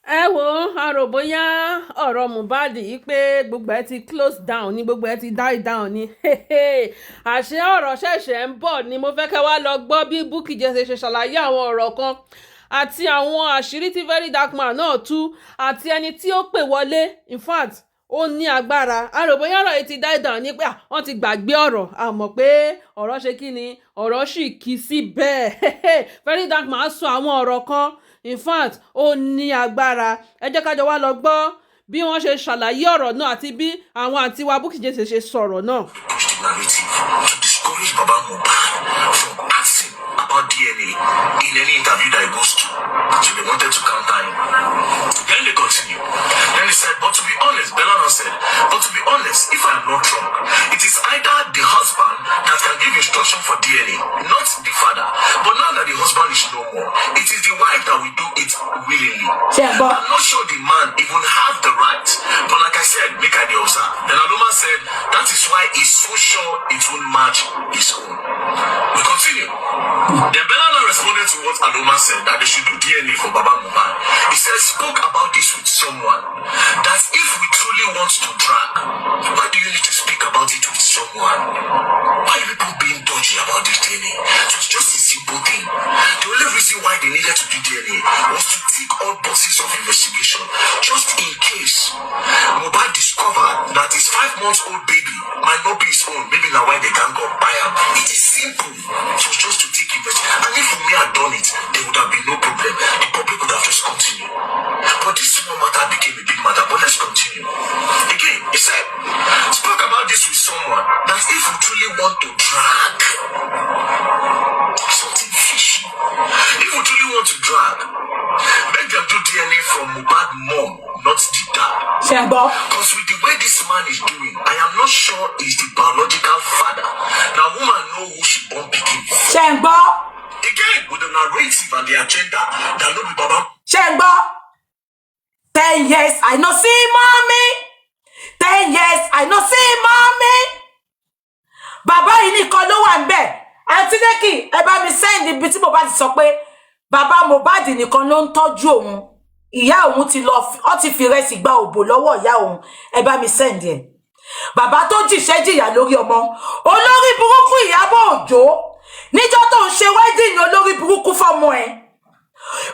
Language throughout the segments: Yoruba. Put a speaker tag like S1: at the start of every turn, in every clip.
S1: ẹ wo àrò bóyá ọ̀rọ̀ Mohbad yìí pé gbogbo ẹ ti close down ni gbogbo ẹ ti die down ni àṣé ọ̀rọ̀ ṣẹ̀ṣẹ̀ ń bọ̀ ni mo fẹ́ kẹ́ wá lọ gbọ́ bí Bukky Jesse ṣe ṣàlàyé àwọn ọ̀rọ̀ kan àti àwọn àṣírí tí Very Dark Man náà tú àti ẹni tí ó pè wọlé in fact ó ní agbára àrò bóyá ọ̀rọ̀ yìí ti die down ni pé wọ́n ti gbàgbé ọ̀rọ̀ àmọ́ pé ọ̀rọ̀ ṣe kí ni ọ̀rọ̀ sì kì í sí bẹ́ẹ̀ Very Dark Man sọ àwọn ọ̀rọ̀ kan in fact ó ní agbára ẹ jẹ́ ká jọ wá lọ gbọ́ bí wọ́n ṣe ṣàlàyé ọ̀rọ̀ náà àti bí àwọn àǹtí wa Bukky Jesse ṣe sọ̀rọ̀ náà.
S2: To discourage Baba Mohbad from asking about DNA in any interview that he goes to, so they wanted to counter him. Then they continue. Then they said, but to be honest, Bella said, but to be honest, if I'm not wrong, it is either the husband that can give instruction for DNA, not the father. But now that the husband is no more, it is the wife that will do it willingly. I'm not sure the man even have the right. But like I said, make I the observe. Then Aloma said, that is why he's so sure it won't match his own. We continue. Then Bella now responded to what Aloma said, that they should do DNA for Baba Mohbad. He said, spoke about this with someone, that if we truly want to drag, why do you need to speak about it with someone? Why are people being dodgy about this DNA? It was just a simple thing. The only reason why they needed to do DNA was to tick all boxes of investigation, just in case Mohbad discovered that his 5-month-old baby might not be his own. Maybe now why they can't go buy him. It is simple. It was just to tick investigation. And if we had done it, there would have been no problem. The public would have just continued. But this small matter became a big matter. But let's continue. Again, he said, spoke about this with someone, that if we truly want to drag something fishy, if we truly want to drag, make them do DNA from Mohbad mom, not the dad. Because with the way this man is doing, I am not sure he's the biological father. Now woman know who she born begin. Again, with the narrative and the agenda that no be Baba.
S3: 10 years I no see mommy. 10 years I no see mommy. Bàbá yìí nìkan ló wà ńbẹ̀. Àǹtí Lekki, ẹ bá mi send ibi tí Mohbad sọ pé bàbá Mohbad nìkan ló ń tọ́jú òun. Ìyá òun ti lọ ó ti fi rẹsì gba òbò lọ́wọ́ ìyá òun. Ẹ bá mi send ẹ. Bàbá tó jìṣẹ́ jìyà lórí ọmọ. Olórí burúkú Ìyábọ̀ Òjó. Níjọ́ tó ń ṣe wedding olórí burúkú fọ́mọ ẹ.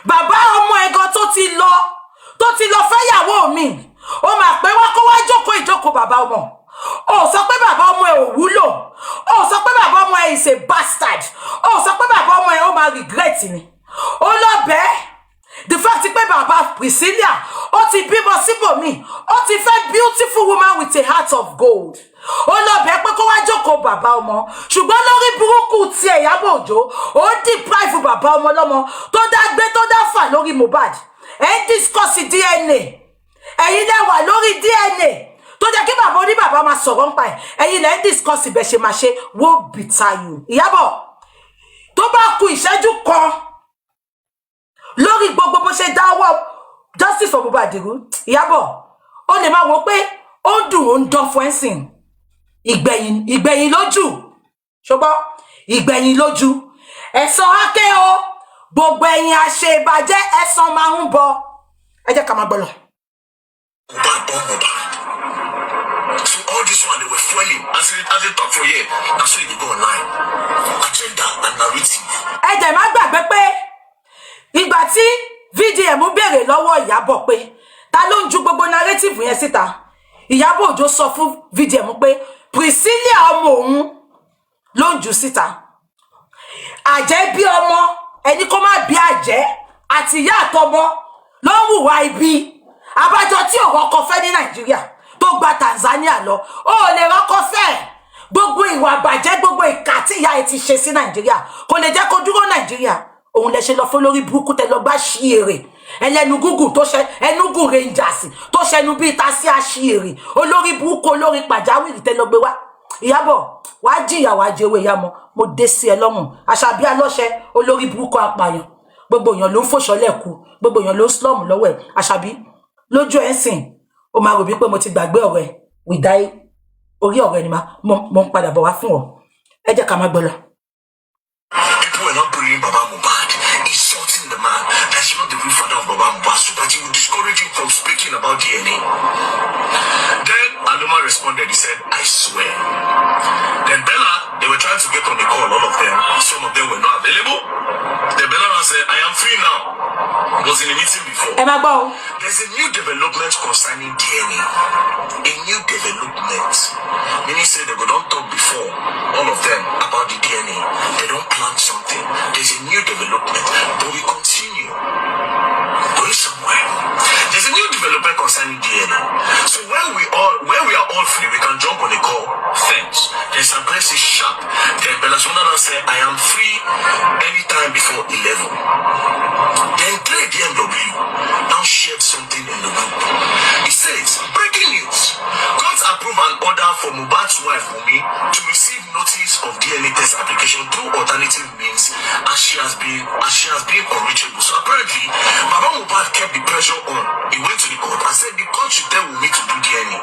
S3: Bàbá ọmọ ẹ gan tó ti lọ fẹ́yàwó mi. Ó máa pé wá kó wá jókòó ìjókòó bàbá ọmọ. Ó sọ pé bàbá ọmọ ẹ ò wúlò. Ó sọ pé bàbá ọmọ ẹ is a bastard. Ó sọ pé bàbá ọmọ ẹ ó máa regret ni. Ó lọ bẹ́ẹ̀. The fact pé bàbá Priscilla ó ti bímọ síbòmí. Ó ti fẹ́ beautiful woman with a heart of gold. Ó lọ bẹ́ẹ̀ pé kó wá jókòó bàbá ọmọ. Ṣùgbọ́n lórí burúkú ti Ìyábọ̀ Òjó, ó deprive bàbá ọmọ lọ́mọ tó dá gbé tó dá fà lórí Mohbad. Ẹ discuss DNA. Ẹ̀yin lẹ wà lórí DNA. Tó jẹ́ kí bàbá oní bàbá máa sọ̀rọ̀ ńpa ẹ̀. Ẹ̀yin lẹ discuss ibẹ̀ ṣe máa ṣe wo bìtayù. Ìyábọ̀ tó bá kù ìṣẹ́jú kan lórí gbogbo bó ṣe dáwọ́ justice for Mohbad rú. Ìyábọ̀ ó lè máa wò pé ó ń dùn ó ń dán fún ẹ̀sìn. Ìgbẹ̀yìn lójú. Ṣùgbọ́n ìgbẹ̀yìn lójú. Ẹ̀san áké o. Gbogbo ẹ̀yin àṣebàjẹ́ ẹ̀san máa ń bọ̀. Ẹ jẹ́ ká máa gbọ́ lọ.
S2: Mohbad. So all this one they were fueling as they talk for here. That's why they go online. Agenda and narrative.
S3: Ẹ jẹ́ má gbàgbé pé ìgbà tí VDM béèrè lọ́wọ́ Ìyábọ̀ pé ta ló ń ju gbogbo narrative yẹn síta. Ìyábọ̀ Òjó sọ fún VDM pé Priscilla ọmọ òun ló ń jù síta. Àjẹ́ bí ọmọ ẹni kó má bí àjẹ́ àti ìyá àtọmọ ló ń hùwà ibi. Abájọ tí ò rọ́kọ fẹ́ ní Nàìjíríà tó gba Tanzania lọ. Ó lè rọ́kọ fẹ́. Gbogbo ìwà bàjẹ́ gbogbo ìkà tí ìyá ẹ̀ ti ṣe sí Nàìjíríà kò lè jẹ́ kó dúró Nàìjíríà. Òun lè ṣe lọ fún lórí burúkú tẹ lọ gbá ṣíèrè. Ẹlẹ́nu gúgùn tó ṣe ẹnugùn Rangers tó ṣẹnu bí ta sí àṣíèrè. Olórí burúkú olórí pàjáwìrì tẹ lọ gbé wá. Ìyábọ̀ wá jìyà wá jẹ́wé ìyá mo dé sí ẹ lọ́rùn. Àṣàbí alọ́ṣẹ olórí burúkú apààyàn. Gbogbo èèyàn ló ń fòṣọlẹ̀ kú. Gbogbo èèyàn ló ń slum lọ́wọ́ ẹ̀. Àṣàbí lójú ẹ̀ ń sìn. Ó máa rò bí pé mo ti gbàgbé ọ̀rọ̀ ẹ̀. Wìdáí orí ọ̀rọ̀ ẹ̀ ni mo ń padà bọ̀ wá fún ọ. Ẹ jẹ́ ká máa gbọ́ lọ.
S2: People were not bringing Baba Mohbad, insulting the man. That's not the real father of Baba Mohbad, so that he will discourage anything about DNA. Then Aloma responded, he said, I swear. Then Bella, they were trying to get on the call, all of them. Some of them were not available. Then Bella said, I am free now. I was in a meeting before. There's a new development concerning DNA. A new development. Meaning say they don't talk before, all of them, about the DNA. They don't plan something. There's a new development. But we continue. Going somewhere. There's a new development concerning DNA. So when we are all free, we can jump on the call. Thanks. Then some places sharp. Then Bella Sonada said, I am free anytime before 11. Then Dre DMW now shared something in the group. He says, breaking news. Court approved an order for Mohbad's wife, Wunmi, to receive notice of DNA test application through alternative means as she has been unreachable. So apparently, Baba Mohbad kept the pressure on. He went to the court and said the court should tell Wunmi to do DNA.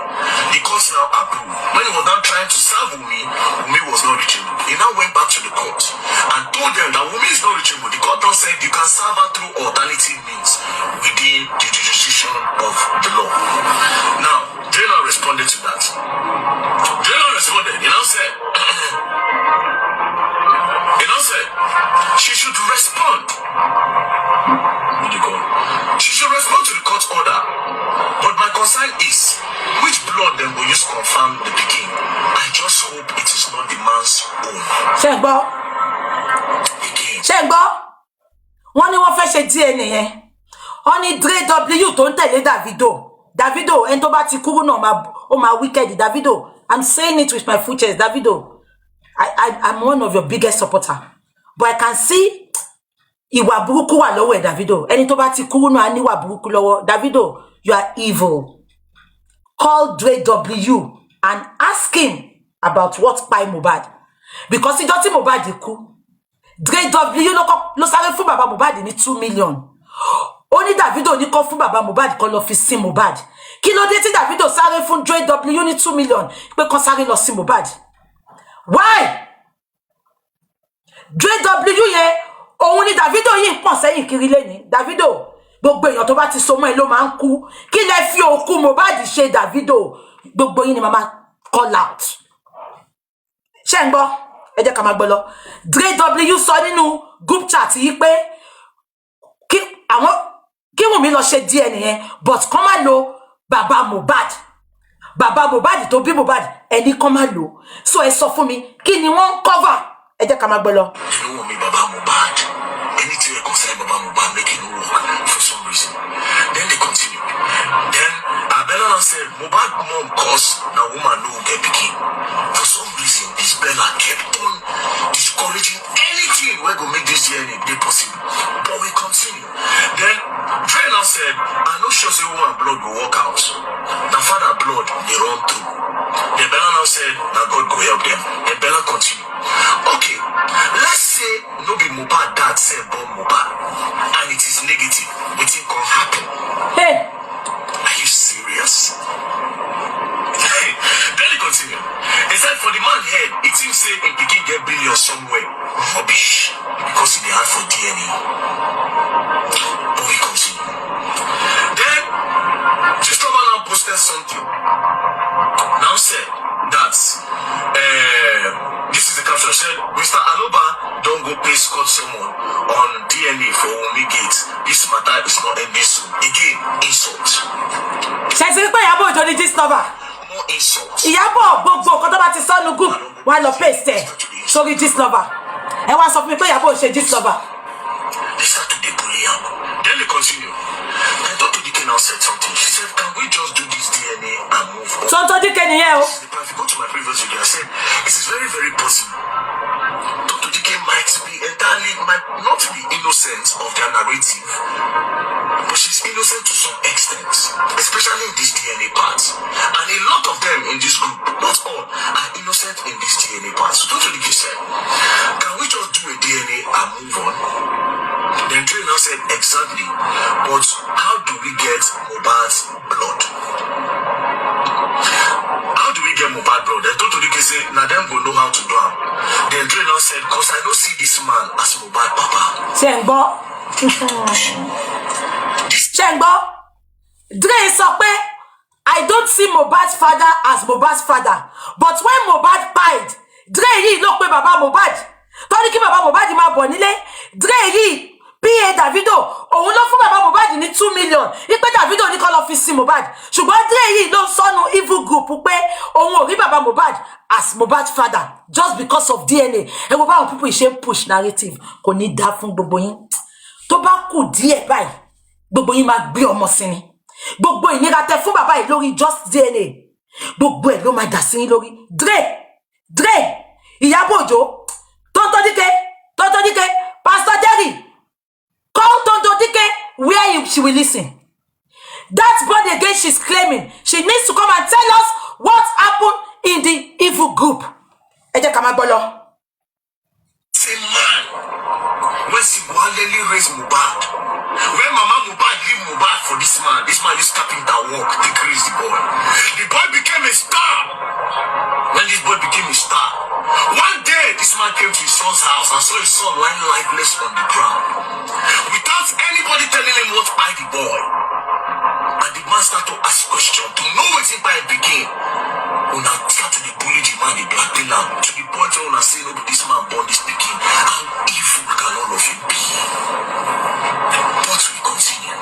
S2: The court now approved. When he was now trying to serve Wunmi, Wunmi was not reachable. He now went back to the court and told them that Wunmi is not reachable. The court now said you can serve her through alternative means within the jurisdiction of the law. Now, Jayla responded to that. Jayla responded. He now said, she should respond. What do you call it? She should respond to the court order. But my concern is, which blood then will use confirm the picking? I just hope it is not the man's own.
S3: Ṣẹ́gbọ́, wọ́n ní wọ́n fẹ́ ṣe DNA yẹn. Wọ́n ní Dre W tó ń tẹ̀lé Davido, ẹni tó bá ti kúrú náà ó máa wicked. Davido, I'm saying it with my full chest. Davido, I'm one of your biggest supporter. But I can see ìwà burúkú wà lọ́wọ́ ẹ̀, Davido. Ẹni tó bá ti kúrú náà á ní ìwà burúkú lọ́wọ́. Davido, you are evil. Call Dre W and ask him about what pa Mohbad. Because ìjọ́ tí Mohbad kú, Dre W ló sáré fún bàbá Mohbad ní 2 million. Ó ní Davido ní kó fún bàbá Mohbad kó lọ fi sin Mohbad. Kí ló dé tí Davido sáré fún Dre W ní 2 million pé kó sáré lọ sin Mohbad? Why? Dre W yẹn òun ni Davido yìí ń pọ̀n sẹ́yìn kiri lẹ́ni. Davido, gbogbo èèyàn tó bá ti so mọ́ ẹ ló máa ń kú. Kí lẹ fi òkú Mohbad ṣe, Davido? Gbogbo yín ni màmá call out. Ṣé ń gbọ́? Ẹ jẹ́ ká máa gbọ́ lọ. Dre W sọ nínú group chat yìí pé kí Wunmi lọ ṣe DNA yẹn, but kán má lo bàbá Mohbad tó bí Mohbad, ẹni kán má lo. So ẹ sọ fún mi, kí ni wọ́n cover? Ẹ jẹ́ ká máa gbọ́ lọ.
S2: You know Wunmi, bàbá Mohbad. Anything that concerns bàbá Mohbad make it work for some reason. Then they continue. Then Bella said, Mohbad mom cause na woman no get pikin. For some reason, this Bella kept on discouraging anything where go make this DNA be possible. But we continue. Then Dre now said, I no sure say woman blood go walk out. Now father blood they run through. Then Bella now said, now God go help them. Then Bella continue. Okay, let's say no be Mohbad dad said born Mohbad, and it is negative. What can happen?
S3: Hey,
S2: are you serious? Then he continued. He said, for the man head, it seems say in Pikin get billion somewhere. Rubbish. Because he had for DNA. But we continue. Then, Justova now posted something. Now said that, this is the caption. Said, Mr. Aloba don't go pay Scott someone on DNA for Wunmi Gates. This matter is not ending soon. Again, insult.
S3: ṣe ti pé Ìyábọ̀ Òjó ní gist lover.
S2: More insults.
S3: Ìyábọ̀ gbogbo nǹkan tó bá ti sọ́nu group wá lọ paste ẹ̀ sórí gist lover. Ẹ wá sọ fún mi pé Ìyábọ̀ ò ṣe gist lover.
S2: They start to bully him. Then they continue. Then Dr. Dike now said something. She said, can we just do this DNA and move on?
S3: Tonto Dike nìyẹn o.
S2: If you go to my previous video, I said, it is very, very possible. Dr. Dike might not be innocent of their narrative, but she's innocent to some extent, especially in this DNA part. And a lot of them in this group, not all, are innocent in this DNA part. So Dr. Dike said, can we just do a DNA and move on? Then Dre now said, exactly, but how do we get Mohbad's blood? How do we get Mohbad blood? Then Dr. Dike said, now them go know how to do it. Then Dre now said, because I don't see this man as Mohbad Papa.
S3: Ṣé ń gbọ́? Dre sọ pé I don't see Mohbad's father as Mohbad's father, but when Mohbad died, Dre yìí ló pe bàbá Mohbad tó ní kí bàbá Mohbad máa bọ̀ nílé. Dre yìí PA Davido òun ló fún bàbá Mohbad ní 2 million ipe Davido ní kó lọ fi sí Mohbad, ṣùgbọ́n Dre yìí ló sọnù evil group pé òun ò rí bàbá Mohbad as Mohbad's father just because of DNA. ẹ wo báwọn people ṣe ń push narrative, kò ní dá fún gbogbo yín. tó bá kù díẹ̀ báyìí gbogbo yín máa gbé ọmọ sí ni. Gbogbo ìnira tẹ fún bàbá yìí lórí just DNA gbogbo ẹ̀ ló máa dà sí yín lórí. Dre Ìyábọ̀ Òjó Tonto Dike Pastor Jerry call Tonto Dike where she will listen. That born again she's claiming, she needs to come and tell us what happened in the evil group. Ẹ jẹ́ ká máa gbọ́ lọ.
S2: Say man, when Sibualeli raised Mohbad, when Mama Mohbad leave Mohbad for this man is carpenter work, they crazy the boy. The boy became a star. When this boy became a star, one day this man came to his son's house and saw his son lying lifeless on the ground, without anybody telling him what I the boy. And the man started to ask questions to know what it might begin. When I started to bully the man, the blackmail him to the point where I say, no, but this man born this speaking. How evil can all of it be? But we continue.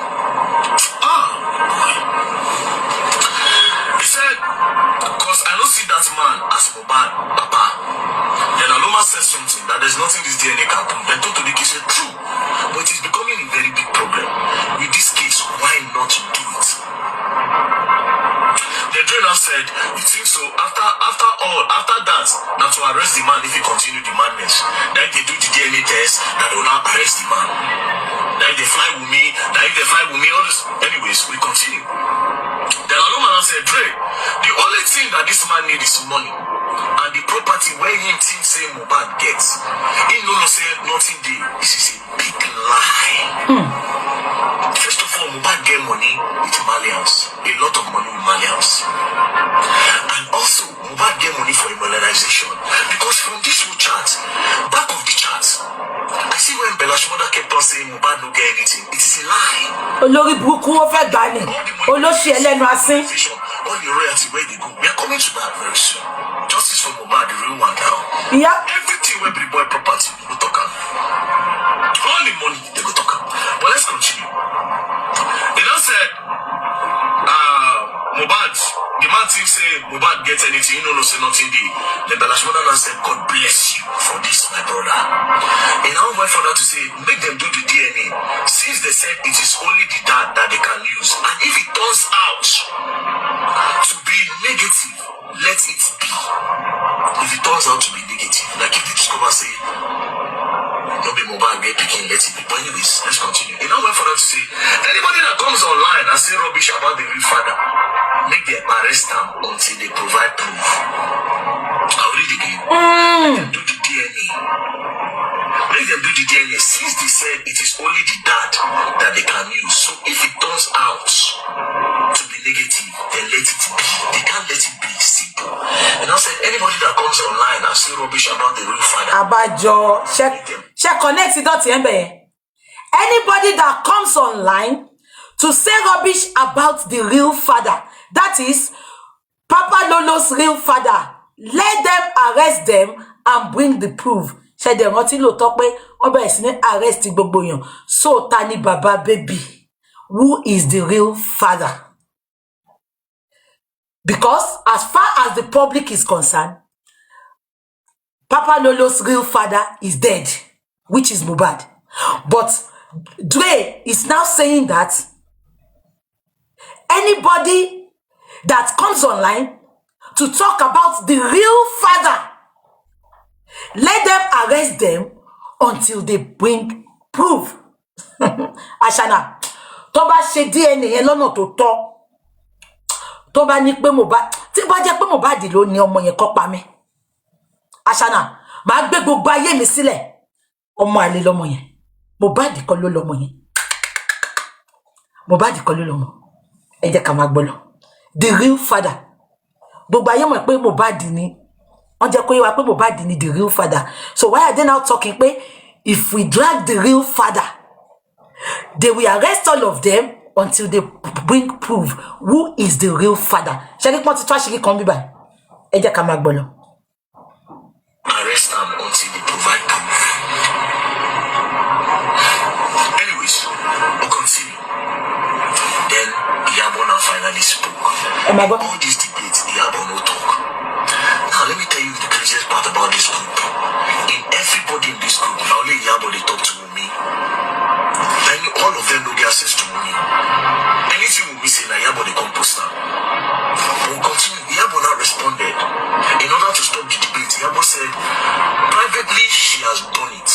S2: He said, because I don't see that man as Mohbad, Papa. Then Aloma said something that there's nothing this DNA can prove. Then Tonto Dike said, true. But it's becoming a very big problem. With this case, why not do it? The trainer said, you think so? After that, now to arrest the man if he continue the madness. Then they do the DNA test, that will now arrest the man. Then they fly with me, all this. Anyways, we continue. Then Aloma said, Dre, the only thing that this man needs is money. And the property where him think say Mohbad gets. He no say nothing there. This is a big lie. First of all, Mohbad get money with Malians. A lot of money with Malians. And also, Mohbad get money for immunization. Because from this whole chart, back of the chart, I see when Belash mother kept on saying Mohbad no get anything. It is a lie.
S3: Olórí burúkú ó fẹ́ gbà ní. Olóṣì ẹlẹ́nu asín.
S2: All the royalty where they go. We are coming to that very soon. Justice for Mohbad, the real one now.
S3: Yeah.
S2: Everything where big boy property, we go talk about. All the money, they go talk about. But let's continue. They now said, Mohbad, the man think say Mohbad get anything, no say nothing there. The Belashmona now said, God bless you for this, my brother. And now went further to say, make them do the DNA. Since they said it is only the dad that they can use. And if it turns out to be negative, let it be. If it turns out to be negative, like if they discover say, no be Mohbad get picking, let it be. But anyways, let's continue. And now went further to say, anybody that comes online and say rubbish about the real father, make them arrest them until they provide proof. I'll read again. Make them do the DNA. Make them do the DNA. Since they said it is only the dad that they can use. So if it turns out to be negative, then let it be. They can't let it be. Simple. And I said anybody that comes online and say rubbish about the real father.
S3: Abajo, check connect it out here. Anybody that comes online to say rubbish about the real father, that is Papa Lolo's real father, let them arrest them and bring the proof. Say them what lo talk pé oba esine arrest gbogbo yan. So tani baba baby, who is the real father? Because as far as the public is concerned, Papa Lolo's real father is dead, which is Mohbad. But Dre is now saying that anybody that comes online to talk about the real father, let them arrest them until they bring proof. Ashana, tó bá ṣe DNA lọ́nà tó tọ́, tó bá ní pé Mohbad, tí bá jẹ́ pé Mohbad ló ní ọmọ yẹn kó pa mí. Ashana, màá gbé gbogbo ayé mi sílẹ̀. Ọmọ àlè lọ́mọ yẹn. Mohbad kọ́ ló lọ́mọ yẹn. Mohbad kọ́ ló lọ́mọ. Ẹ jẹ́ ká máa gbọ́ lọ. The real father. Gbogbo ayé mọ̀ pé Mohbad ni. Wọ́n jẹ́ kó yé wa pé Mohbad ni the real father. So why are they now talking pé if we drag the real father, they will arrest all of them until they bring proof who is the real father. Ṣé kí pọ́n ti tó àṣírí kan bíbá? Ẹ jẹ́ ká máa gbọ́ lọ.
S2: Arrest them until they provide proof. Anyways, we'll continue. Then Iyabo now finally spoke. All these debates, Iyabo no talk. Now let me tell you the craziest part about this group. In everybody in this group, now only Iyabo they talk to me. Then all of them don't get access to me. Anything we say, now Iyabo they compost now. We'll continue. Iyabo now responded. In order to stop the debate, Iyabo said, privately she has done it.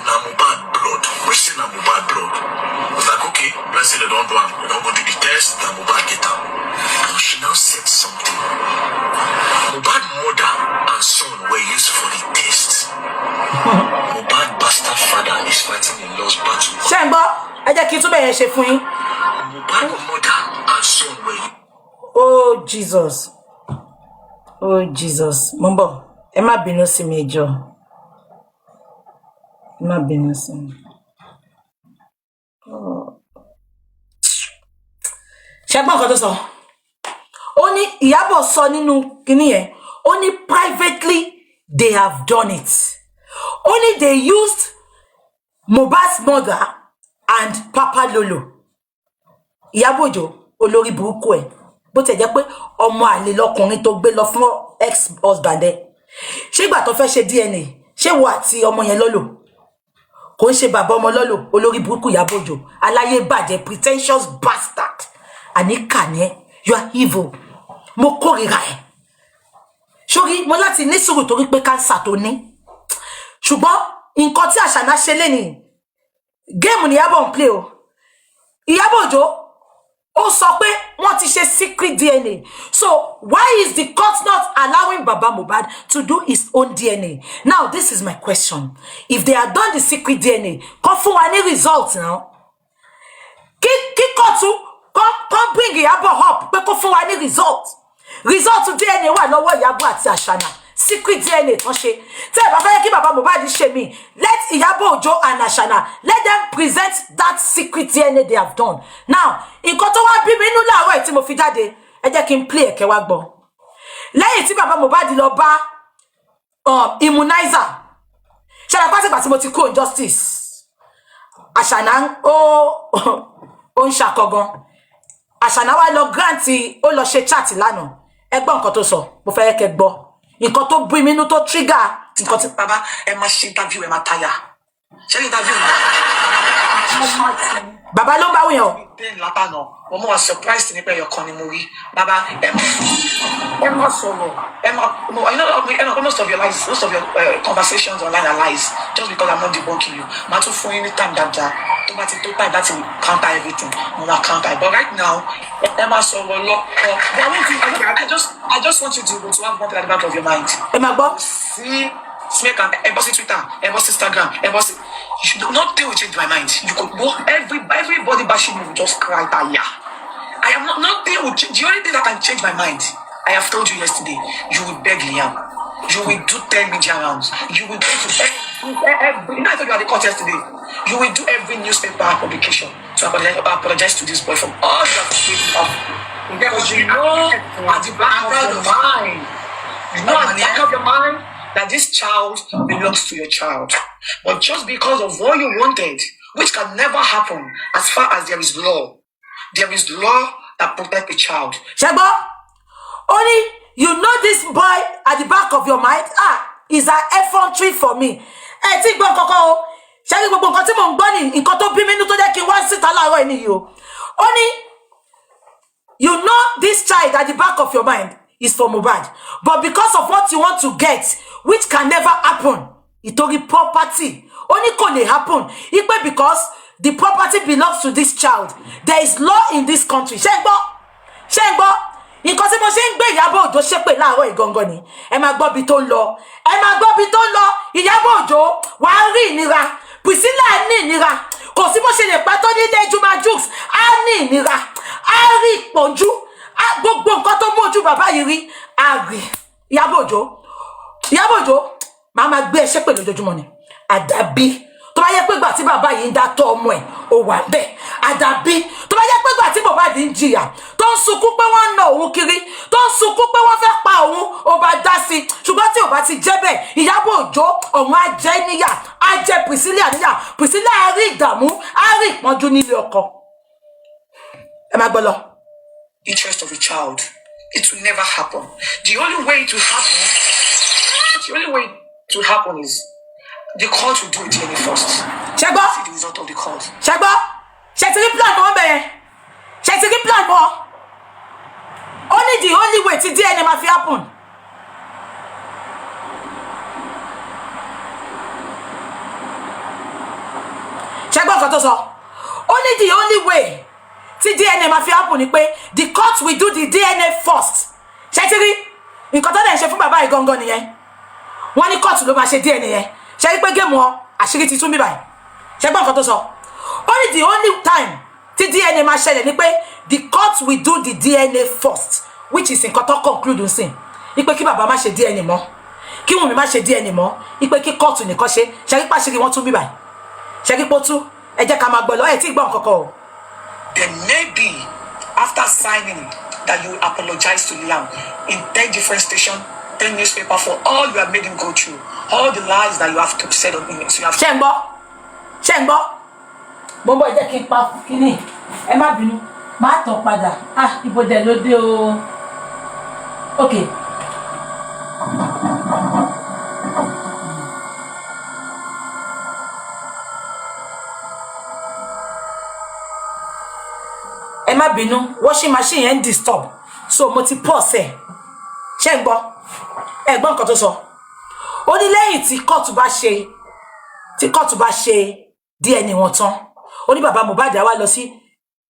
S2: Now Mohbad blood. Which say now Mohbad blood? I was like, okay, let's say they don't do it. They don't go do the test, now Mohbad get out. Now she now said something. Mohbad mother and son were used for the test. Mohbad bastard father is fighting a lost battle.
S3: Shemba, I just keep to be chef for you.
S2: Mohbad mother and son were used.
S3: Oh Jesus. Oh Jesus. Mumbo, Emma bínú sí mi jọ̀ọ́. Emma bínú sí mi. Ṣé gbọ́ nǹkan tó sọ? Ó ní Ìyábọ̀ sọ nínú kíní yẹn. Ó ní privately they have done it. Only they used Mohbad's mother and Papa Lolo. Ìyábọ̀ Òjó olórí burúkú ẹ̀. Bó tẹ̀ jẹ́ pé ọmọ àlè lọkùnrin tó gbé lọ fún ex husband ẹ̀. Ṣé ìgbà tó fẹ́ ṣe DNA? Ṣé wo àti ọmọ yẹn lọ́lò? Kò ń ṣe bàbá ọmọ lọ́lò olórí burúkú Ìyábọ̀ Òjó. Aláyé bàjẹ́ pretentious bastard. Àní kà ní ẹ. You are evil. Mo kórìíra ẹ. Sórí mo láti ní sùúrù torí pé cancer tó ní. Ṣùgbọ́n nǹkan tí Àṣànà ṣe lénìí. Game ni Ìyábọ̀ ń play o. Ìyábọ̀ Òjó ó sọ pé wọ́n ti ṣe secret DNA. So why is the court not allowing Baba Mohbad to do his own DNA? Now this is my question. If they had done the secret DNA, kọ́ fún wa ní result now. Kí kọ́ọ̀tù come bring Ìyábọ̀ up pé kó fún wa ní result. Result DNA wà lọ́wọ́ Ìyábọ̀ àti Àṣànà. Secret DNA tán ṣe. Tẹ́ bá fẹ́ kí Baba Mohbad ṣe mí, let Ìyábọ̀ Òjó and Àṣànà, let them present that secret DNA they have done. Now, nǹkan tó wá bí mi nínú láàárọ̀ tí mo fi jáde, ẹ jẹ́ kí n play ẹ̀kẹ́ wá gbọ́. Lẹ́yìn tí Baba Mohbad lọ bá immunizer. Ṣé la pàṣẹ pàṣẹ mo ti kó injustice. Àṣànà ó ń ṣàkọgan. Àṣànà wá lọ grant ó lọ ṣe chat lánàá. Ẹ gbọ́ nǹkan tó sọ, mo fẹ́ kẹ́ gbọ́. Nǹkan tó bí mi nínú tó trigger nǹkan tí baba ẹ máa ṣe interview ẹ máa tire. Ṣé interview ni? Baba ló ń bá wíyàn.
S4: Then látànà, mo was surprised nípa ẹyọ kan ni mo rí. Baba ẹ máa sọ̀rọ̀. I know most of your lies, most of your conversations online are lies. Just because I'm not debunking you. Màá tún fún yín ní time dáadáa. Tó bá ti tó time láti counter everything. Mo máa counter. But right now, ẹ máa sọ̀rọ̀ lọ. I just want you to have one thing at the back of your mind.
S3: Ẹ máa gbọ́.
S4: See, Snake and Embassy Twitter, Embassy Instagram, Embassy. Nothing will change my mind. You could go everybody bashing me will just cry tire. I am nothing will change. The only thing that can change my mind, I have told you yesterday, you will beg Liam. You will do 10 media rounds. You will go to every I told you at the court yesterday. You will do every newspaper publication to apologize to this boy from all the because you know at the back of your mind. You know at the back of your mind that this child belongs to your child. But just because of what you wanted, which can never happen as far as there is law that protects a child.
S3: Shebo, only you know this boy at the back of your mind, is an effrontery for me. Ẹ ti gbọ́ kọ́kọ́ o. Ṣé ní gbogbo nǹkan tí mo ń gbọ́ ni nǹkan tó bí mi nínú tó jẹ́ kí n wá síta láàárọ̀ yìí nìyí o. Only you know this child at the back of your mind is for Mohbad. But because of what you want to get, which can never happen, ìtorí property, only kò lè happen. Ipe because the property belongs to this child. There is law in this country. Ṣé ń gbọ́? Nǹkan tí mo ṣe ń gbé Ìyábọ̀ Òjó ṣépè láàárọ̀ ìgangan ni. Ẹ máa gbọ́ bí tó ń lọ. Ìyábọ̀ Òjó wàá rí ìnira. Priscilla ní ìnira. Kò sí bó ṣe lè pẹ́ tó nílé Juma Jux. Á ní ìnira. Á rí ìpọ́njú. Gbogbo nǹkan tó mójú bàbá yìí rí. Á rí. Ìyábọ̀ Òjó. Màá máa gbé ẹ ṣépè lójoojúmọ́ ni. Àdàbí. Tó tó bá yẹ pé ìgbà tí bàbá yìí ń dá tọ́ ọmọ ẹ̀ ó wà bẹ́ẹ̀ àdàbí tó bá yẹ pé ìgbà tí bàbá yìí ń jìyà tó ń sunkún pé wọ́n ń na òun kiri tó ń sunkún pé wọ́n fẹ́ pa òun ó bá dá sí i ṣùgbọ́n tí ò bá ti jẹ́ bẹ́ẹ̀ Ìyábọ̀ Òjó ọ̀hún á jẹ́ níyà á jẹ́ Priscilla níyà Priscilla á rí ìdààmú á rí ìpọ́njú nílé ọkọ ẹ má gbọ́ lọ.
S4: Interest of a child, it will never happen. The only way to happen is the court will do it DNA first.
S3: Ṣẹ́gbọ́.
S4: See the result of the court.
S3: Ṣẹ́gbọ́. Ṣé ti rí plan mọ́ bẹ́ẹ̀? Ṣé ti rí plan mọ́? Only the only way tí DNA máa fi happen. Ṣẹ́gbọ́ nǹkan tó sọ. Only the only way tí DNA máa fi happen ni pé the court will do the DNA first. Ṣé ti rí nǹkan tó dẹ̀ ń ṣe fún bàbá yìí gangan nìyẹn? Wọ́n ní court ló máa ṣe DNA yẹn. Ṣé rí pé géèmù ọ àṣírí ti tún bí báyìí? Ṣẹ́gbọ́ nǹkan tó sọ. Only the only time tí DNA máa ṣẹlẹ̀ ni pé the court will do the DNA first, which is nǹkan tó conclude nsìn. Ipe kí bàbá má ṣe DNA mọ́, kí Wùnmí má ṣe DNA mọ́, ipe kí court nìkan ṣe. Ṣé rí pàṣírí wọn tún bí báyìí? Ṣé rí pé ó tú? Ẹ jẹ́ ká máa gbọ́ lọ ẹ̀ tí ì gbọ́ nǹkan kan o.
S4: Then maybe after signing that you apologize to Liam in 10 different stations, 10 newspaper for all you have made him go through, all the lies that you have said on him. So you have
S3: Ṣé ń gbọ́? Ṣé ń gbọ́? Mo bọ́ jẹ́ kí n pa kíní. Ẹ má bínú. Má tàn padà. Ibo dẹ̀ ló dé o. Okay. Ẹ má bínú. Washing machine yẹn ń disturb. So mo ti pause ẹ̀. Ṣé ń gbọ́? Ẹ gbọ́ nǹkan tó sọ. Ó ní lẹ́yìn tí kóòtù bá ṣe DNA wọn tán. Ó ní bàbá Mohbad wá lọ sí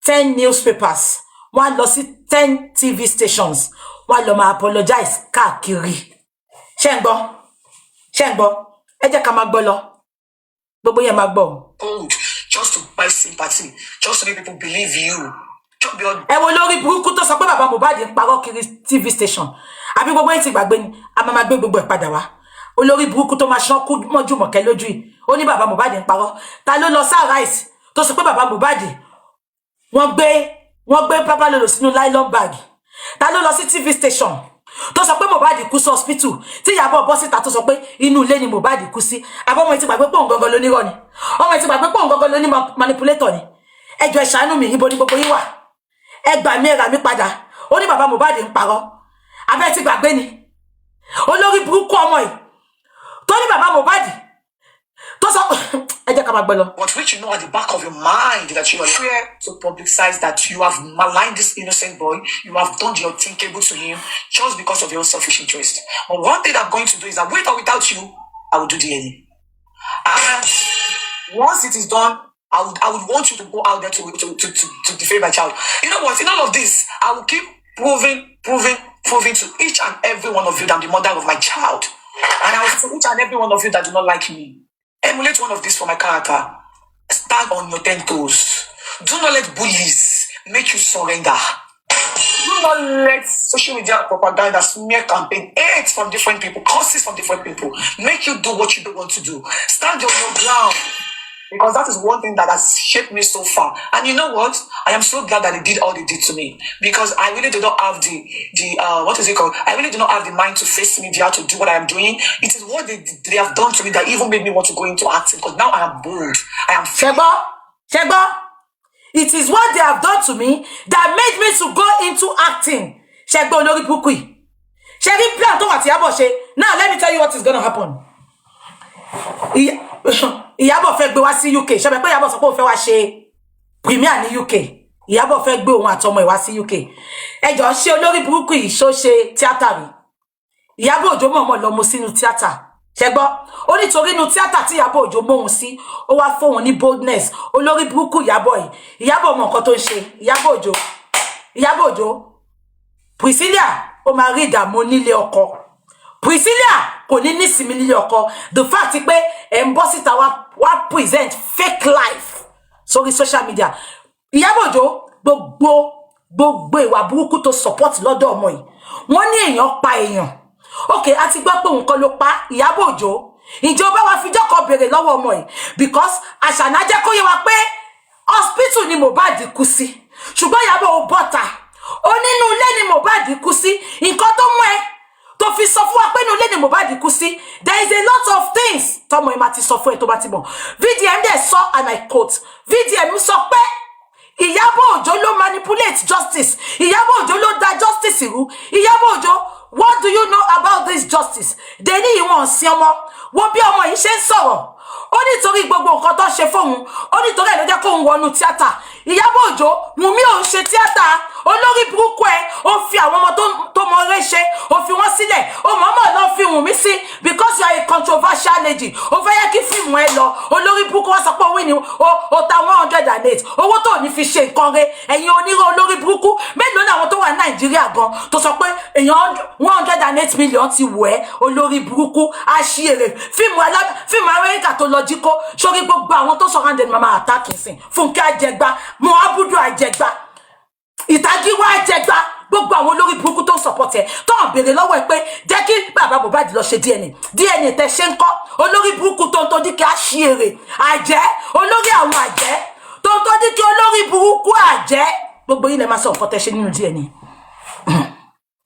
S3: 10 newspapers, wọ́n lọ sí 10 TV stations, wọ́n lọ máa apologize káàkiri. Ṣé ń gbọ́? Ṣé ń gbọ́? Ẹ jẹ́ ká máa gbọ́ lọ. Gbogbo yẹn máa gbọ́.
S4: old just to buy sympathy, just to make people believe you.
S3: Ẹ wo lórí burúkú tó sọ pé bàbá Mohbad ń parọ́ kiri TV station. Àbí gbogbo yín ti gbàgbé ni, a máa gbé gbogbo ẹ̀ padà wá. Olórí burúkú tó máa ṣán kú mọ́jú mọ̀kẹ́ lójú yìí. Ó ní bàbá Mohbad ń parọ́. Ta ló lọ sáà rice tó sọ pé bàbá Mohbad wọ́n gbé Papa Lolo sínú nylon bag? Ta ló lọ sí TV station tó sọ pé Mohbad kú sí hospital tí Ìyábọ̀ bọ́ síta tó sọ pé inú ilé ni Mohbad kú sí? Àbọ̀ ọmọ ti gbàgbé pé òun gangan ló nírọ́ ni? Ọmọ ti gbàgbé pé òun gangan ló ní manipulator ni? Ẹ jọ̀ọ́ ẹ ṣàánú mi, ibo ni gbogbo yín wà? Ẹ gbà mí, ẹ rà mí padà. Ó ní bàbá Mohbad ń parọ́. Abẹ́ ti gbàgbé ni? Olórí burúkú ọmọ yìí tó ní bàbá Mohbad tó sọ ẹ jẹ́ ká máa gbọ́ lọ.
S4: But which you know at the back of your mind that you are here to publicize that you have maligned this innocent boy, you have done the unthinkable to him just because of your own selfish interest. But one thing I'm going to do is that with or without you, I will do DNA. And once it is done, I would want you to go out there to defend my child. You know what? In all of this, I will keep proving to each and every one of you that I'm the mother of my child. And I will say to each and every one of you that do not like me, emulate one of these for my character. Stand on your 10 toes. Do not let bullies make you surrender. Do not let social media propaganda, smear campaign, hate from different people, curses from different people make you do what you don't want to do. Stand on your ground. Because that is one thing that has shaped me so far. And you know what? I am so glad that they did all they did to me. Because I really do not have what is it called? I really do not have the mind to face media to do what I am doing. It is what they have done to me that even made me want to go into acting. Because now I am bold. I am
S3: Shegbo. It is what they have done to me that made me to go into acting. Shegbo olórí burúkú yìí. Shegbo plan tó wà tí Ìyábọ̀ ṣe. Now let me tell you what is going to happen. Ìyábọ̀ fẹ́ gbé wá sí UK. Ṣé pé Ìyábọ̀ sọ pé ó fẹ́ wá ṣe premiere ní UK. Ìyábọ̀ fẹ́ gbé òun àtọmọ ẹ̀ wá sí UK. Ẹ jọ̀ọ́ ṣé olórí burúkú yìí ṣó ṣe tíátà rí? Ìyábọ̀ Òjó mọ̀ọ́mọ̀ lọ mú sínú tíátà. Ṣé gbọ́? Ó ní torí inú tíátà tí Ìyábọ̀ Òjó mọ̀ òun sí, ó wá fóun ní boldness. Olórí burúkú Ìyábọ̀ yìí. Ìyábọ̀ mọ̀ nǹkan tó ń ṣe. Ìyábọ̀ Òjó. Priscilla ó máa rí ìdààmú nílé ọkọ. Priscilla kò ní nísìmí nílé ọkọ. The fact pé ẹ ń bọ́ síta wá present fake life sórí social media. Ìyábọ̀ Òjó gbogbo ìwà burúkú tó support lọ́dọ̀ ọmọ yìí. Wọ́n ní èèyàn pa èèyàn. Okay, a ti gbọ́ pé òun kọ́ ló pa Ìyábọ̀ Òjó. ìjọba wa fi jọ́kọ̀ béèrè lọ́wọ́ ọmọ ẹ̀ because Àṣànà jẹ́ kó yé wa pé hospital ni Mohbad kú sí ṣùgbọ́n Ìyábọ̀ ò bọ́ta ó nínú ilé ni Mohbad kú sí nǹkan tó mú ẹ tó fi sọ fún wa pé nínú ilé ni Mohbad kú sí there is a lot of things tọmọ ẹ máa ti sọ fún ẹ tó bá ti mọ̀ VDM dẹ̀ sọ and I quote VDM sọ pé Ìyábọ̀ Òjó ló manipulate justice Ìyábọ̀ Òjó ló da justice rú Ìyábọ̀ Òjó what do you know about this justice they ní ìwọ̀n sí ọmọ wo bí ọmọ yìí ṣe ń sọ̀rọ̀ ó nítorí gbogbo nǹkan tó ṣe fóun ó nítorí ẹ̀ ló jẹ́ kóun wọnú tíátà Ìyábọ̀ Òjó Wùnmí ò ń ṣe tíátà olórí burúkú ẹ ó fi àwọn ọmọ tó mọ eré ṣe ó fi wọ́n sílẹ̀ ó mọ̀ọ́mọ̀ lọ fi Wùnmí sí because you are a controversial lady ó fẹ́ yẹ kí fíìmù ẹ lọ olórí burúkú wọ́n sọ pé owó ni ó ta 108 owó tó ní fi ṣe nǹkan rẹ ẹ̀yin onírò olórí burúkú mélòó làwọn tó wà ní Nàìjíríà gan tó sọ pé èèyàn 108 million ti wọ̀ ẹ́ olórí burúkú àṣìírè fíìmù Amẹ́ríkà tó lọ jí kó sórí gbogbo àwọn tó surrounded mama attack ìsìn Fúnkẹ́ Àjẹgbá Mohabudu Àjẹgbá Ìtàgíwá Àjẹgbá gbogbo àwọn olórí burúkú tó support ẹ tó ń béèrè lọ́wọ́ ẹ pé jẹ́ kí bàbá Mohbad lọ ṣe DNA tẹ ṣe ń kọ́ olórí burúkú tó ń tó díkẹ́ àṣìírè àjẹ́ olórí àwọn àjẹ́ tó ń tó díkẹ́ olórí burúkú àjẹ́ gbogbo yín lè máa sọ nǹkan tẹ ṣe nínú DNA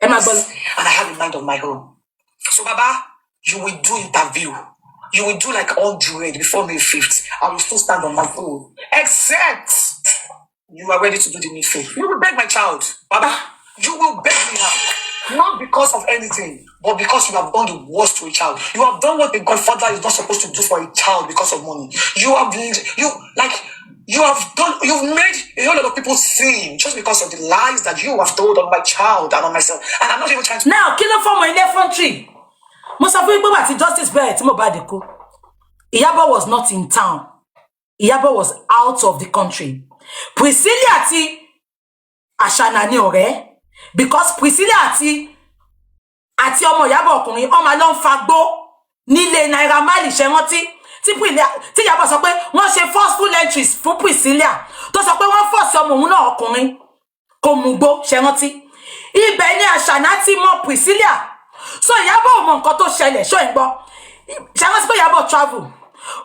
S3: ẹ máa gbọ́ lọ.
S4: And I have a mind of my own. So Baba, you will do interview. You will do like all Jude before May 5th. I will still stand on my own. Except you are ready to do the needful. You will beg my child. Baba, you will beg me now. Not because of anything, but because you have done the worst to a child. You have done what a godfather is not supposed to do for a child because of money. You've made a whole lot of people sin just because of the lies that you have told on my child and on myself. And I'm not even trying to.
S3: Now, kill for my infantry. Most of you people justice bẹ́ẹ̀ tí Mohbad kú. Ìyábọ̀ was not in town. Ìyábọ̀ was out of the country. Priscilla àti Àṣànà ni ọ̀rẹ́ because Priscilla àti ọmọ Ìyábọ̀ ọkùnrin ọmọ ló ń fagbó nílé Naira Marley ṣe rántí tí Ìyábọ̀ sọ pé wọ́n ṣe forceful entries fún Priscilla tó sọ pé wọ́n force ọmọ òun náà ọkùnrin kò mugbó ṣe rántí ibẹ̀ ni Àṣànà ti mọ Priscilla so Ìyábọ̀ mọ nǹkan tó ṣẹlẹ̀ ṣó ń gbọ́ ṣe rántí pé Ìyábọ̀ travel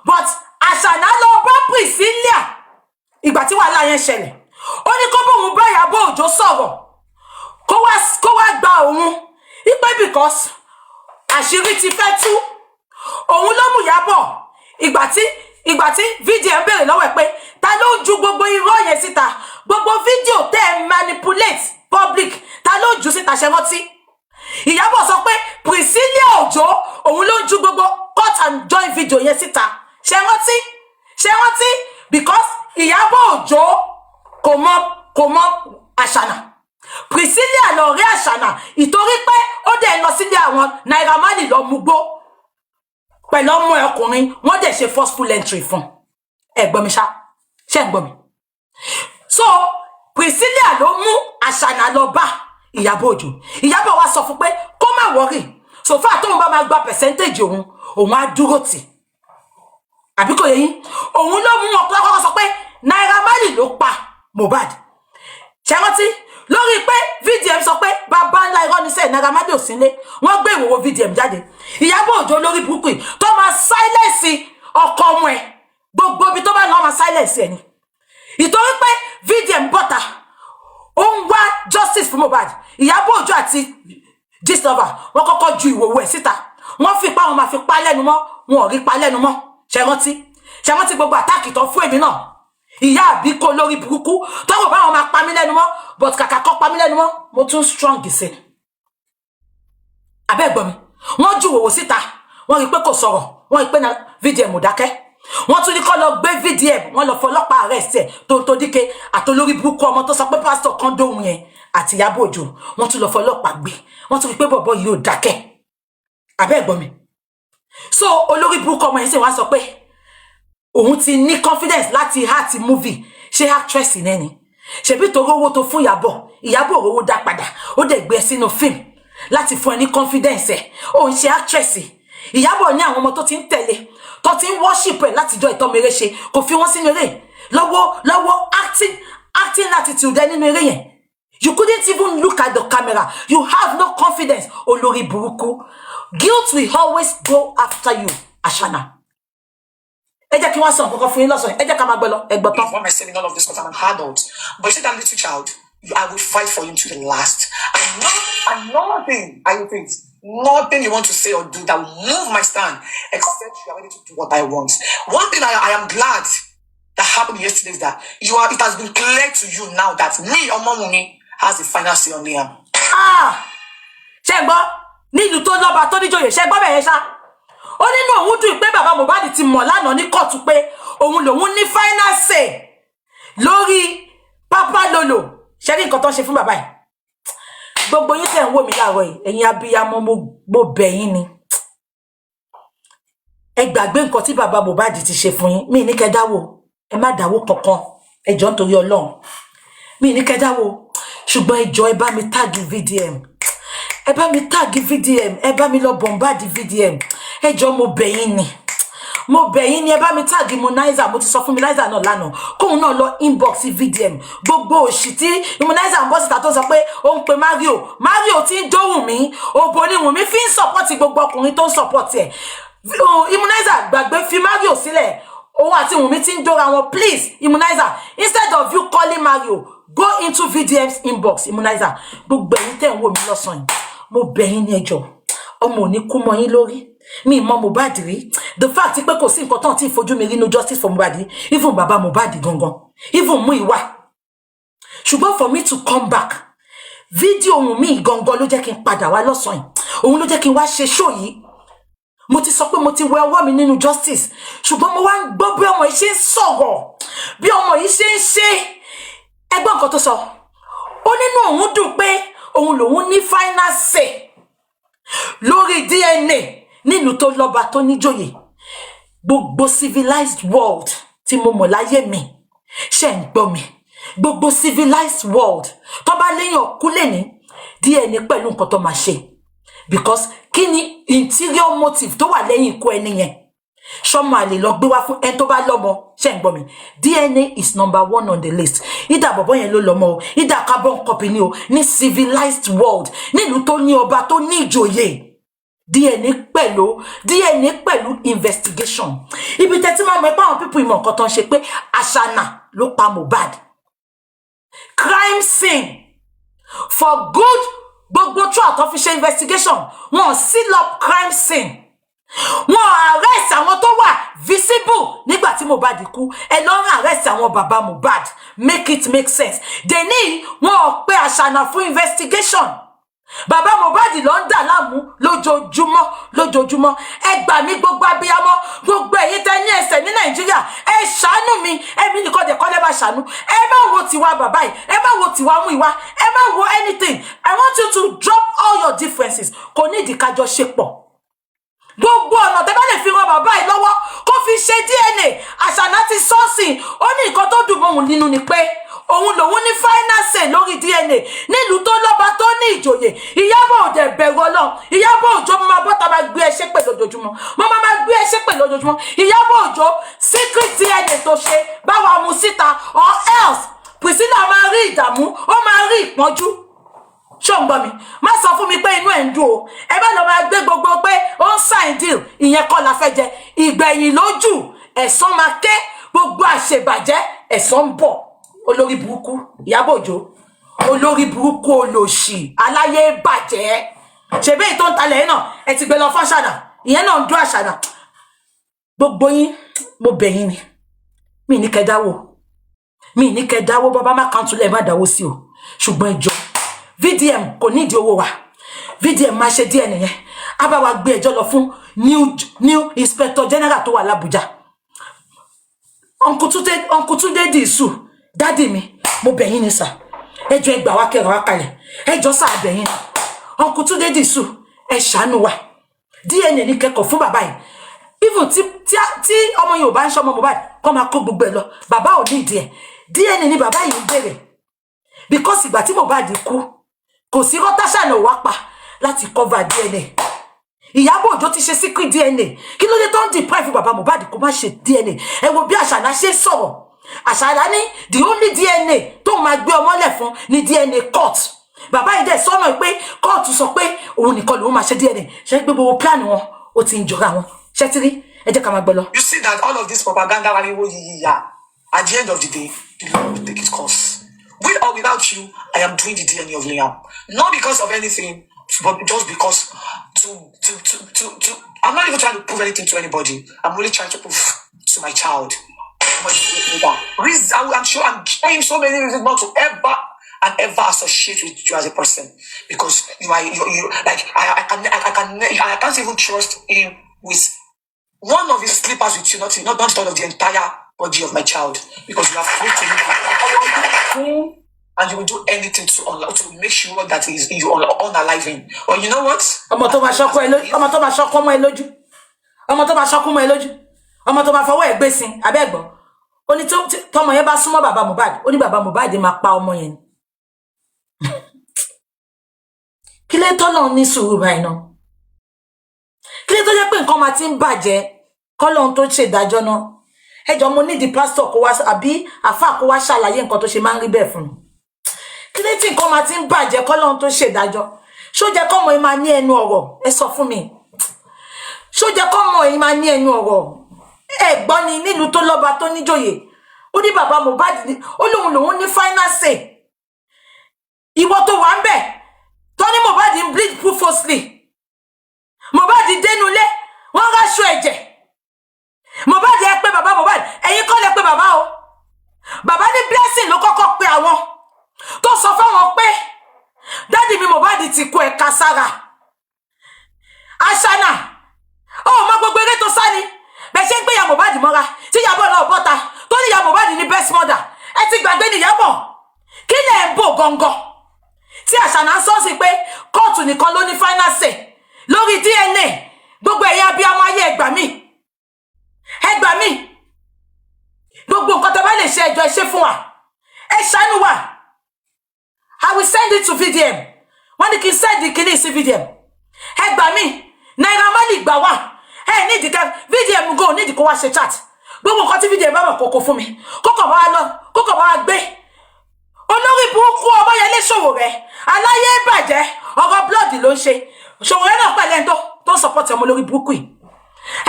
S3: but Àṣànà lọ bá Priscilla ìgbà tí wàhálà yẹn ṣẹlẹ̀ ó ní kó bóun bá Ìyábọ̀ Òjó sọ̀rọ̀ kó wá gba òun ipe because àṣírí ti fẹ́ tú òun ló mú Ìyábọ̀ ìgbà tí VDM béèrè lọ́wọ́ ẹ̀ pé ta ló ń ju gbogbo irọ́ yẹn síta gbogbo fídíò tẹ́ ẹ manipulate public ta ló ń ju síta ṣe rántí Ìyábọ̀ sọ pé Priscilla Òjó òun ló ń ju gbogbo cut and join video yẹn síta ṣe rántí because Ìyábọ̀ Òjó kò mọ Àṣànà Priscilla lọ rí Àṣànà ìtorí pé ó dẹ̀ lọ sílé àwọn Naira Marley lọ mugbó pẹ̀lú ọmọ ọkùnrin wọ́n dẹ̀ ṣe forceful entry fún ẹ̀gbọ́n mi ṣe ń gbọ́ mi so Priscilla ló mú Àṣànà lọ bá Ìyábọ̀ Òjó Ìyábọ̀ wá sọ fún pé kó má worry so far tóun bá máa gba percentage òun á dúró tì àbí kò yé yín òun ló mú wọn kọ́kọ́ sọ pé Naira Marley ló pa Mohbad ṣe rántí lórí pé VDM sọ pé bàbá ńlá irọ́ ní sẹ́yìn Naira Marley ò sílé wọ́n gbé ìwòwò VDM jáde Ìyábọ̀ Òjó lórí burúkú yìí tó máa silence ọkọ ọmọ ẹ̀ gbogbo ibi tó bá lọ́ máa silence ẹ̀ ni ìtorí pé VDM bọ́ta ó ń wá justice fún Mohbad Ìyábọ̀ Òjó àti Gistlover wọ́n kọ́kọ́ ju ìwòwò ẹ̀ síta wọ́n fi pa wọn máa fi pa lẹ́nu mọ́ wọn ò rí pa lẹ́nu mọ́ ṣe rántí gbogbo àtàkì tó fún èmi náà ìyá àbíkó lórí burúkú tọ́wọ́ bá wọn máa pa mí lẹ́nu mọ́ but kàkà kọ́ pa mí lẹ́nu mọ́ mo tún strong sí abẹ́ ẹ̀gbọ́n mi wọ́n ju òwò síta wọ́n rí pé kò sọ̀rọ̀ wọ́n rí pé na VDM ò dákẹ́ wọ́n tún ní kọ́ lọ gbé VDM wọ́n lọ fọlọ́pàá arrest ẹ̀ tó díke àtolórí burúkú ọmọ tó sọ pé pásítọ̀ kan dóhun yẹn àti Ìyábọ̀ Òjó wọ́n tún lọ fọlọ́pàá gbé wọ́n tún rí pé bọ̀bọ̀ yìí ò dákẹ́ abẹ́ ẹ̀gbọ́n mi so olórí burúkú ọmọ yẹn sì wá sọ pé òun ti ní confidence láti act movie ṣe actress nẹ́ni ṣebí tó rówó tó fún Ìyábọ̀ owó dá padà ó dẹ̀ gbé sínú film láti fún ẹ ní confidence ẹ̀ òun ṣe actress Ìyábọ̀ ní àwọn ọmọ tó ti ń tẹ̀lé tó ti ń worship ẹ̀ látijọ́ ìtọ́mẹrẹ ṣe kò fi wọ́n sínú eré lọ́wọ́ acting attitude ẹ nínú eré yẹn you couldn't even look at the camera you have no confidence olórí burúkú guilt will always go after you Ashana. Ẹ jẹ́ kí wọ́n sọ nǹkan fún yín lọ́sàn. Ẹ jẹ́ ká máa gbọ́ lọ. Ẹ gbọ́ tán.
S4: What am I saying in all of this? Because I'm an adult. But you see that little child, I will fight for him to the last. And nothing, I repeat, nothing you want to say or do that will move my stand, except you are ready to do what I want. One thing I am glad that happened yesterday is that it has been clear to you now that me, Omomuni, has the final say on Liam.
S3: Ṣé gbọ́ nílùú tó lọ́ba tó níjòyè ṣé gbọ́ bẹ́ẹ̀ ṣá ó nínú òun dùn pé bàbá Mohbad ti mọ̀ lánàá ní kóòtù pé òun lòun ní final say lórí Papa Lolo ṣé rí nǹkan tó ń ṣe fún bàbá yìí gbogbo yín tẹ̀ ń wò mí láàárọ̀ yìí ẹ̀yin abiyamọ mo bẹ̀ yín ni ẹ gbàgbé nǹkan tí bàbá Mohbad ti ṣe fún yín mi ní kẹ́ dáwó ẹ má dáwó kankan ẹ jọ̀ọ́ nítorí Ọlọ́run mi ní kẹ́ dáwó ṣùgbọ́n ẹ jọ̀ọ́ ẹ bá mi tag VDM ẹ bá mi tag VDM ẹ bá mi lọ bombard VDM ẹ jọ̀ọ́ mo bẹ̀ yín ni ẹ bá mi tag Immunizer mo ti sọ fún Immunizer náà lánàá kóun náà lọ inbox VDM gbogbo òṣì tí Immunizer ń bọ́ síta tó sọ pé ó ń pe Mario tí ń dóhùn mí òbò ni Wùnmí fi ń support gbogbo ọkùnrin tó ń support ẹ Immunizer gbàgbé fi Mario sílẹ̀ òun àti Wùnmí tí ń dóra wọn please Immunizer instead of you calling Mario go into VDM's inbox Immunizer gbogbo ẹ̀yin tẹ́ ń wò mí lọ́sàn yìí mo bẹ̀ yín ní ẹjọ́ ọmọ ní kú mọ́ yín lórí mi mọ̀ Mohbad rí the fact pé kò sí nǹkan tán tí fojú mi rí no justice for Mohbad even bàbá Mohbad gangan even mú ìwà ṣùgbọ́n for me to come back fídíò ohun mi gangan ló jẹ́ kí n padà wá lọ́sàn yìí òun ló jẹ́ kí n wá ṣe show yìí mo ti sọ pé mo ti wẹ ọwọ́ mi nínú justice ṣùgbọ́n mo wá ń gbọ́ bí ọmọ yìí ṣe ń sọ̀rọ̀ bí ọmọ yìí ṣe ń ṣe ẹgbọ́n nǹkan tó sọ ó nínú òun dùn pé òun lòun ní final say lórí DNA nínú tó lọ́ba tó níjòyè gbogbo civilized world tí mo mọ̀ láyé mi ṣe ń gbọ́ mi gbogbo civilized world tó bá léyàn kú lè ní DNA pẹ̀lú nǹkan tó máa ṣe because kí ni interior motive tó wà lẹ́yìn ikú ẹni yẹn ṣọ́mọ àlè lọ gbé wá fún ẹni tó bá lọ́mọ ṣe ń gbọ́ mi DNA is number 1 on the list ìdá bọ̀bọ̀ yẹn ló lọ́mọ o ìdá carbon copy ni o ní civilized world nílùú tó ní ọba tó ní ìjòyè DNA pẹ̀lú investigation ibi tẹ́tí máa mọ̀ pé àwọn pípọ̀ ìmọ̀ nǹkan tó ń ṣe pé Ashana ló pa Mohbad crime scene for good gbogbo throughout official investigation wọ́n seal up crime scene wọ́n arrest àwọn tó wà visible nígbà tí Mohbad kú ẹ lọ arrest àwọn bàbá Mohbad make it make sense they need wọ́n pe Ashana fún investigation bàbá Mohbad ló ń dà láàmú lójoojúmọ́ ẹ gbà mí gbogbo abiyamọ gbogbo ẹ̀yin tẹ́ ní ẹsẹ̀ ní Nàìjíríà ẹ ṣàánú mi ẹ̀mí nìkan dẹ̀ kọ́lẹ́ bá ṣàánú ẹ má wo tiwa bàbá yìí ẹ má wo tiwa mú ìwá ẹ má wo anything I want you to drop all your differences kò ní ìdíkájọ ṣe pọ̀ gbogbo ọ̀nà tẹ́ bá lè fi ran bàbá yìí lọ́wọ́ kó fi ṣe DNA Ashana ti sọ́ọ̀sì ó ní nǹkan tó dùn mọ́ òun nínú ni pé òun lòun ní final say lórí DNA nílùú tó lọ́ba tó ní ìjòyè Ìyábọ̀ Òjó bẹ̀rù Ọlọ́run Ìyábọ̀ Òjó mo máa bọ́ta máa gbé ẹṣẹ́ pẹ̀ lójoojúmọ́ mo máa gbé ẹṣẹ́ pẹ̀ lójoojúmọ́ Ìyábọ̀ Òjó secret DNA tó ṣe báwa mú síta or else Priscilla máa rí ìdààmú ó máa rí ìpọ́njú ṣó ń gbọ́ mi má sọ fún mi pé inú ẹ̀ ń dùn o ẹ bá lọ máa gbé gbogbo pé ó ń sign deal ìyẹn kọ́ la fẹ́ jẹ ìgbẹ̀yìn lójú ẹ̀san máa ké gbogbo àṣebàjẹ́ ẹ̀san ń bọ̀ olórí burúkú Ìyábọ̀ Òjó olórí burúkú olòṣì aláyé bàjẹ́ ṣebí èyí tó ń talẹ̀ náà ẹ ti gbé lọ fún Ashana ìyẹn náà ń dún Ashana gbogbo yín mo bẹ̀ yín ni mi ní kẹ́ dáwó bàbá má kàn túlẹ̀ má dáwó sí o ṣùgbọ́n ẹjọ́ VDM kò ní ìdí owó wa VDM máa ṣe díẹ̀ nìyẹn a bá wa gbé ẹjọ́ lọ fún new inspector general tó wà l'Abuja Uncle Túndé Dìísù dádì mi mo bẹ̀ yín ni sà ẹjọ́ ẹ gbà wá kẹ́ra wá kalẹ̀ ẹjọ́ sà bẹ̀ yín Uncle Túndé Dìísù ẹ ṣàánú wa DNA ní kẹ́kọ̀ọ́ fún bàbá yìí even tí ọmọ Yorùbá ń ṣọmọ Mohbad kọ́ máa kó gbogbo ẹ̀ lọ bàbá ò ní ìdí ẹ̀ DNA ní bàbá yìí ń bèrè because ìgbà tí Mohbad kú kò sí Ashana wá pa láti cover DNA Ìyábọ̀ Òjó ti ṣe secret DNA kí ló dé tó ń deprive bàbá Mohbad kó má ṣe DNA ẹ wo bí Ashana ṣe sọ̀rọ̀ Ashana ní the only DNA tó máa gbé ọmọlẹ̀ fún ní DNA court bàbá yìí dẹ̀ sọ́nà pé court sọ pé òun nìkan lòun máa ṣe DNA ṣe pé gbogbo plan wọn ó ti ń jọra wọn ṣe ti rí ẹ jẹ́ ká máa gbọ́ lọ.
S4: You see that all of this propaganda, at the end of the day, the Lord will take its course. With or without you, I am doing the DNA of Liam. Not because of anything, but just because I'm not even trying to prove anything to anybody. I'm really trying to prove to my child. I'm sure I'm showing so many reasons not to ever associate with you as a person, because you like I can't even trust him with one of his slippers with you, not all of the entire body of my child, because you have proved to me and you will do anything to make sure that you are unalive him. Or you know what?
S3: Ọmọ tó máa ṣọkọ ẹ lójú, ọmọ tó máa ṣọkọ mọ́ ẹ lójú, ọmọ tó máa ṣọkọ mọ́ ẹ lójú, ọmọ tó máa fọwọ́ ẹ gbé sin abẹ́gbọ́. Ó ní tọmọ yẹn bá súnmọ́ bàbá Mohbad, ó ní bàbá Mohbad máa pa ọmọ yẹn. Kí lè tọ́lọ́ ní sùúrù báyìí náà? Kí lè tó jẹ́ pé nǹkan máa ti ń bàjẹ́ kọ́lọ́hun tó ṣe ìdájọ́ náà? Ẹjọ́ mo ní di pastor kó wá àbí àfáà kó wá ṣàlàyé nǹkan tó ṣe máa ń rí bẹ́ẹ̀ fún mi. Kí lè tí nǹkan máa ti ń bàjẹ́ kọ́lọ́hun tó ṣe ìdájọ́? Ṣó jẹ́ kọ́mọ yìí máa ní ẹnu ọ̀rọ̀? Ẹ sọ fún mi. Ṣó jẹ́ kọ́mọ yìí máa ní ẹnu ọ̀rọ̀? Ẹ gbọ́ ni nílùú tó lọ́ba tó níjòyè. Ó ní bàbá Mohbad ní ó lòun ní final say. Ìwọ tó wà ń bẹ̀ tó ní Mohbad ń bleed profusely. Mohbad dénúlé wọ́n ráṣọ ẹ̀jẹ̀. Mohbad ẹ pé bàbá Mohbad, ẹ̀yin kọ́ lẹ pé bàbá o. Bàbá ní blessing ló kọ́kọ́ pé àwọn tó sọ fáwọn pé dádì mi Mohbad ti kú ẹ̀ka sára. Aṣáná ó mọ gbogbo eré tó sá ni bẹ́ẹ̀ ṣe ń gbé ya Mohbad mọ́ra tí Ìyábọ̀ náà bọ́ta tó ní ya Mohbad ní best mother. Ẹ ti gbàgbé ní Ìyábọ̀ kí lẹ̀ ń bò gangan tí Aṣáná sọ sí pé kóòtù nìkan ló ní final say lórí DNA. Gbogbo ẹ̀yin abiyamọ ayé ẹ gbà mí gbogbo nǹkan tó bá lè ṣe ẹjọ́ ṣe fún wa, ẹ ṣàánú wa. I will send it to VDM. Wọ́n ní kí n send ìkíní sí VDM. Ẹ gbà mí Naira Marley gbà wá. Ẹ ní ìdíkà VDM go ní ìdíkò wá ṣe chat. Gbogbo nǹkan tí VDM bá mọ̀ kókó fún mi kókò bá lọ kókò bá gbé. Olórí burúkú Ọmọyẹlé Sowore aláyé bàjẹ́ ọ̀rọ̀ blood ló ń ṣe. Sowore náà pẹ̀lẹ́ tó support ọmọ olórí burúkú yìí.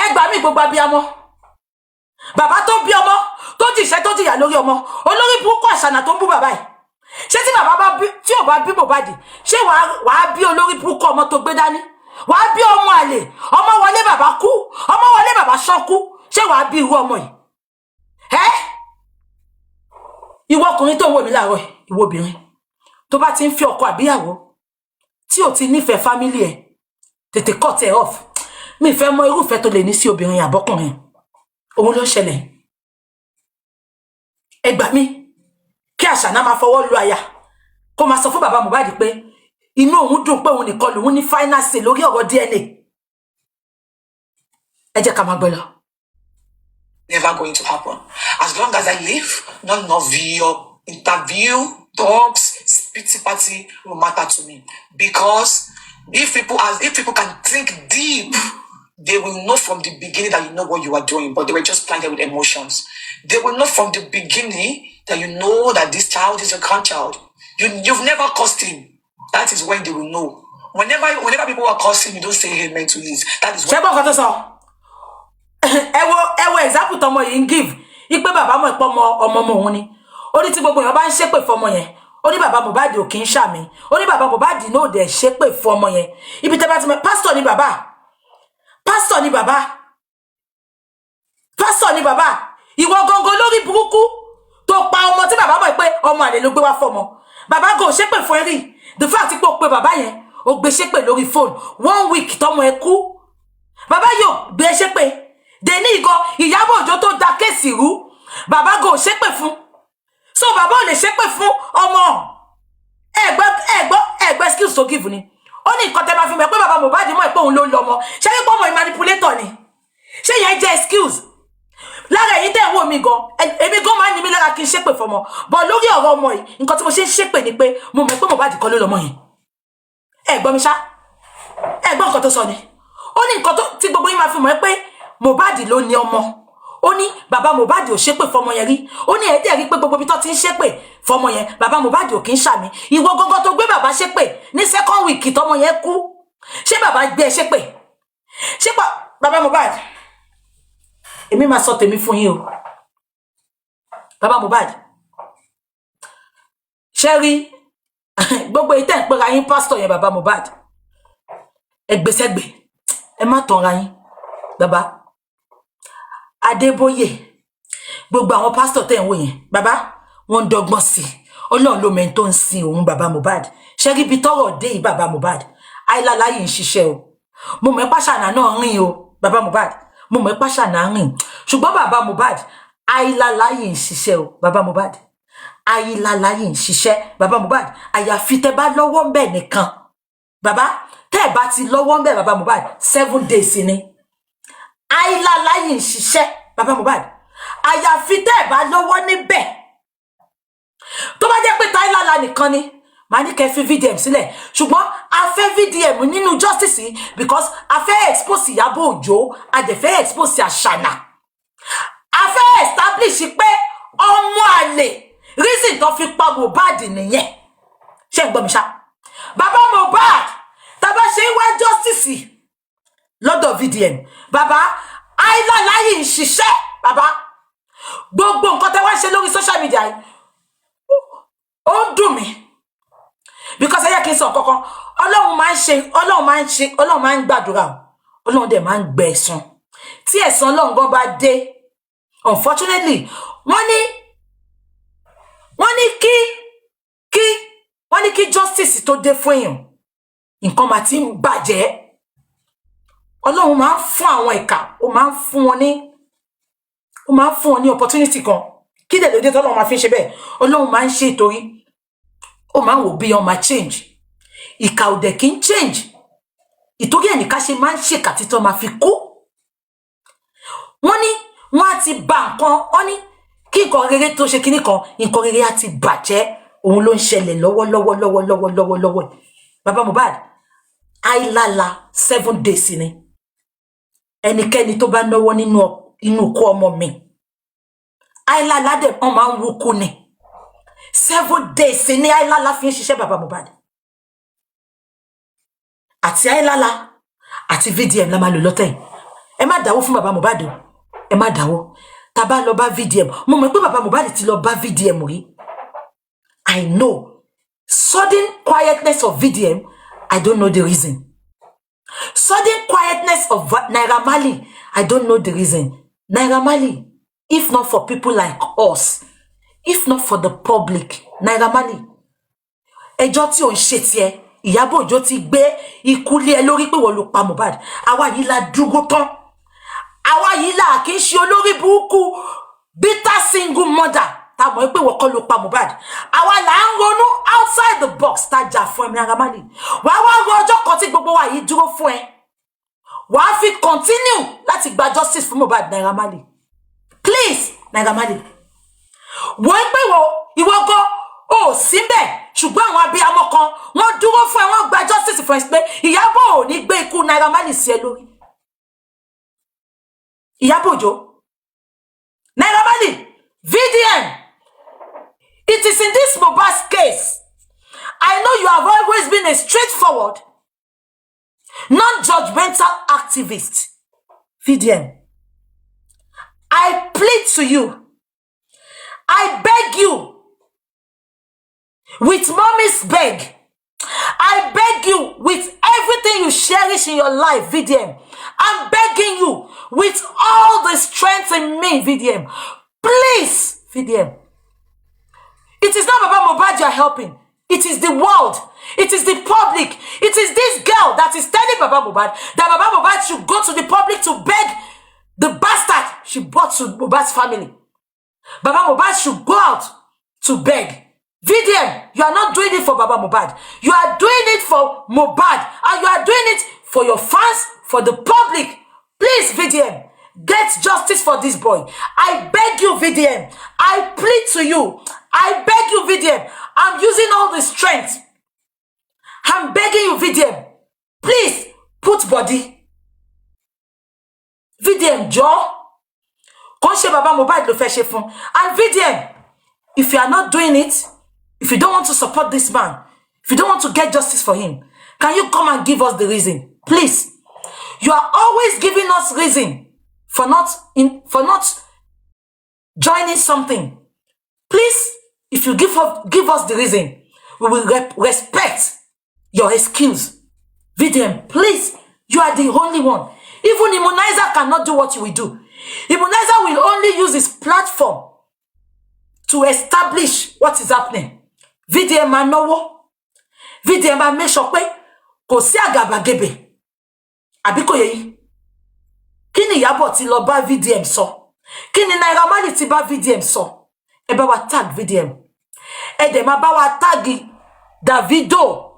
S3: Ẹ gbà mí gbogbo abiyamọ. Bàbá tó bí ọmọ tó jìṣẹ́ tó jìyà lórí ọmọ olórí burúkú Aṣáná tó ń bú bàbá yìí. Ṣé tí bàbá bá bí tí ò bá bí Mohbad ṣé wàá bí olórí burúkú ọmọ tó gbé dání? Wàá bí ọmọ àlè ọmọ wọlé bàbá kú ọmọ wọlé bàbá ṣọ́kú ṣé wàá bí irú ọmọ yìí? Ìwọ ọkùnrin tó ń wò mí láàárọ̀ ìwọ obìnrin tó bá ti ń fi ọkọ àbíyàwó tí ò ti nífẹ̀ẹ́ fámílì ẹ̀ tètè cut ẹ̀ off. Mi fẹ́ mọ irúfẹ́ tó lè ní sí obìnrin àbọ́kùnrin. Òun ló ṣẹlẹ̀. Ẹ gbà mí kí Aṣáná máa fọwọ́ lu àyà kó máa sọ fún bàbá Mohbad pé inú òun dùn pé òun nìkan lòun ní final say lórí ọ̀rọ̀ DNA. Ẹ jẹ́ ká máa gbọ́ lọ.
S4: Never going to happen. As long as I live, none of your interview, talks, pity party will matter to me. Because if people can think deep, they will know from the beginning that you know what you are doing, but they were just blinded with emotions. They will know from the beginning that you know that this child is a grandchild. You've never cursed him. That is when they will know. Whenever people are cursing, you don't say amen to this. That is when.
S3: Ẹ wo example tọmọ yìí ń give ipe bàbá mọ̀ pé ọmọ òun ni. Ó ní tí gbogbo èèyàn bá ń ṣépè fọmọ yẹn. Ó ní bàbá Mohbad ò kì í ṣàmì. Ó ní bàbá Mohbad náà dẹ̀ ṣépè fọmọ yẹn. Ibi tẹ́ bá ti mọ̀ pastor ni bàbá. Pastor ni bàbá. Ìwọ gangan lórí burúkú tó pa ọmọ tí bàbá mọ̀ pé ọmọ àlè ló gbé wá fọmọ. Bàbá go ṣépè fún ẹ. The fact pé ó pe bàbá yẹn ó gbé ṣépè lórí phone 1 week tọmọ ẹ kú. Bàbá yóò gbé ṣépè. Deni igo Ìyábọ̀ Òjó tó da kéèsì rú. Bàbá go ṣépè fún. So bàbá ò lè ṣépè fún ọmọ. Ẹgbẹ́ skills to give ni. Ó ní nǹkan tẹ́ bá fi mọ̀ pé bàbá Mohbad mọ̀ pé òun ló lọ́mọ. Ṣé wí pé ọmọ manipulator ni? Ṣé yẹn jẹ́ excuse? Lára èyí tẹ́ wò mí gan. Èmi gan máa ń ní mi lára kí n ṣépè fọmọ. But lórí ọ̀rọ̀ ọmọ yìí, nǹkan tí mo ṣe ń ṣépè ni pé mo mọ̀ pé Mohbad kọ́ ló lọ́mọ yẹn. Ẹ gbọ́ mi ṣá? Ẹ gbọ́ nǹkan tó sọ ni. Ó ní nǹkan tí gbogbo yín máa fi mọ̀ pé Mohbad ló ní ọmọ. Ó ní bàbá Mohbad ò ṣépè fọmọ yẹn rí. Ó ní ẹ̀dẹ̀ rí pé gbogbo ibi tó ti ń ṣépè fọmọ yẹn bàbá Mohbad ò kì í ṣàmì. Ìwọ gangan tó gbé bàbá ṣépè ní second week tọmọ yẹn kú. Ṣé bàbá gbé ṣépè? Ṣé bàbá Mohbad èmi máa sọ tèmi fún yín o bàbá Mohbad ṣé rí gbogbo ìtẹ́ ń pera yín pásítọ̀ yẹn bàbá Mohbad ẹgbẹ́sẹ̀gbẹ́ ẹ má tanra yín bàbá Adébóyè gbogbo àwọn pásítọ̀ tẹ́ ń wò yẹn bàbá wọ́n ń dọ́gbọ́n sí Ọlọ́run ló mẹ́ni tó ń sin òun bàbá Mohbad ṣé rí ibi tọ́rọ̀ dé yìí bàbá Mohbad àìlàlá yìí ń ṣiṣẹ́ o mo mọ̀ pàṣànà náà rìn o bàbá Mohbad mo mọ̀ pàṣànà rìn ṣùgbọ́n bàbá Mohbad àìlàlá yìí ń ṣiṣẹ́ o bàbá Mohbad àìlàlá yìí ń ṣiṣẹ́ bàbá Mohbad àyàfi tẹ́ bá lọ́wọ́ ń bẹ̀ nìkan bàbá tẹ́ bá ti lọ́wọ́ ń bẹ̀ bàbá Mohbad 7 days ni àìlàlá yìí ń ṣiṣẹ́ bàbá Mohbad àyàfi tẹ́ bá lọ́wọ́ níbẹ̀ tó bá jẹ́ pé táìlàlá nìkan ni màá ní kẹ́ fi VDM sílẹ̀ ṣùgbọ́n a fẹ́ VDM nínú justice because a fẹ́ expose Ìyábọ̀ Òjó a dẹ̀ fẹ́ expose Àṣànà a fẹ́ establish pé ọmọ àlè reason tó fi pa Mohbad nìyẹn ṣé ń gbọ́ mi ṣá bàbá Mohbad tàbá ṣe wá justice lọ́dọ̀ VDM bàbá àìlàlá yìí ń ṣiṣẹ́ bàbá gbogbo nǹkan tẹ́ wá ṣe lórí social media yìí ó ń dùn mí because ẹ yẹ kí n sọ kankan Ọlọ́run máa ń gbàdúrà Ọlọ́run dẹ̀ máa ń gbẹ ẹ̀san tí ẹ̀san Ọlọ́run gan bá dé unfortunately wọ́n ní kí justice tó dé fún èèyàn nǹkan máa ti ń bàjẹ́ Ọlọ́run máa ń fún àwọn ìkà ó máa ń fún wọn ní opportunity kan kí dẹ̀ lóde tọ́lọ́run máa fi ṣe bẹ́ẹ̀ Ọlọ́run máa ń ṣe ìtorí ó máa ń wò bí wọn máa change ìkà ò dẹ̀ kí ń change ìtorí ẹnìkan ṣe máa ń ṣèkà títọ́ máa fi kú wọ́n ní wọ́n á ti ba nǹkan wọ́n ní kí nǹkan rere tó ṣe kíní kan nǹkan rere á ti bàjẹ́ òun ló ń ṣẹlẹ̀ lọ́wọ́lọ́wọ́ bàbá Mohbad àìlàlá 7 days ni ẹnikẹ́ni tó bá náwó nínú ikú ọmọ mi àìlàlá dẹ̀ wọ́n máa ń wúkú ni 7 days ni àìlàlá fi ń ṣiṣẹ́ bàbá Mohbad àti àìlàlá àti VDM la máa lò lọ́tẹ̀ ẹ má dáwó fún bàbá Mohbad o ẹ má dáwó tá bá lọ bá VDM mo mọ̀ pé bàbá Mohbad ti lọ bá VDM rí I know sudden quietness of VDM I don't know the reason sudden quietness of Naira Marley I don't know the reason Naira Marley if not for people like us if not for the public Naira Marley ẹjọ́ tí ò ń ṣe tiẹ̀ Ìyábọ̀ Òjó ti gbé ikú lé ẹ lórí pé wọ́n ló pa Mohbad àwa yìí la dúró tán àwa yìí la kì í ṣe olórí burúkú bitter single mother tá mọ̀ pé wọ́n kọ́ ló pa Mohbad àwa là ń ronú outside the box tá jà fún ẹ̀mí Naira Marley wàá wá ro ọjọ́ kan tí gbogbo wa yìí dúró fún ẹ wàá fi continue láti gba justice fún Mohbad Naira Marley please Naira Marley wọ́n pé ìwọ gan ó síbẹ̀ ṣùgbọ́n àwọn abiyamọ kan wọ́n dúró fún ẹ wọ́n gba justice fún ẹ pé Ìyábọ̀ ò ní gbé ikú Naira Marley sí ẹ lórí Ìyábọ̀ Òjó Naira Marley VDM it is in this Mohbad case I know you have always been a straightforward non-judgmental activist VDM I plead to you I beg you with mommy's beg I beg you with everything you cherish in your life VDM I'm begging you with all the strength in me VDM please VDM it is not Baba Mohbad you are helping it is the world it is the public it is this girl that is telling Baba Mohbad that Baba Mohbad should go to the public to beg the bastard she brought to Mohbad's family Baba Mohbad should go out to beg VDM, you are not doing it for Baba Mohbad. You are doing it for Mohbad. And you are doing it for your fans, for the public. Please, VDM, get justice for this boy. I beg you, VDM. I plead to you. I beg you, VDM. I'm using all the strength. I'm begging you, VDM. Please, put body. VDM, Joe. Konse Baba Mohbad lo fẹ́ ṣe fún. And VDM, if you are not doing it, if you don't want to support this man, if you don't want to get justice for him, can you come and give us the reason? Please. You are always giving us reason for not joining something. Please, if you give us the reason, we will respect your excuse. VDM, please, you are the only one. Even Immunizer cannot do what you will do. Immunizer will only use his platform to establish what is happening. VDM manowo. VDM make sure pé kò sí àgàbàgebè. Àbí kò yé yín. Kí ni Ìyábọ̀ ti lọ bá VDM sọ? Kí ni Naira Marley ti bá VDM sọ? Ẹ bá wa tag VDM. Ẹ dẹ̀ máa bá wa tag Davido.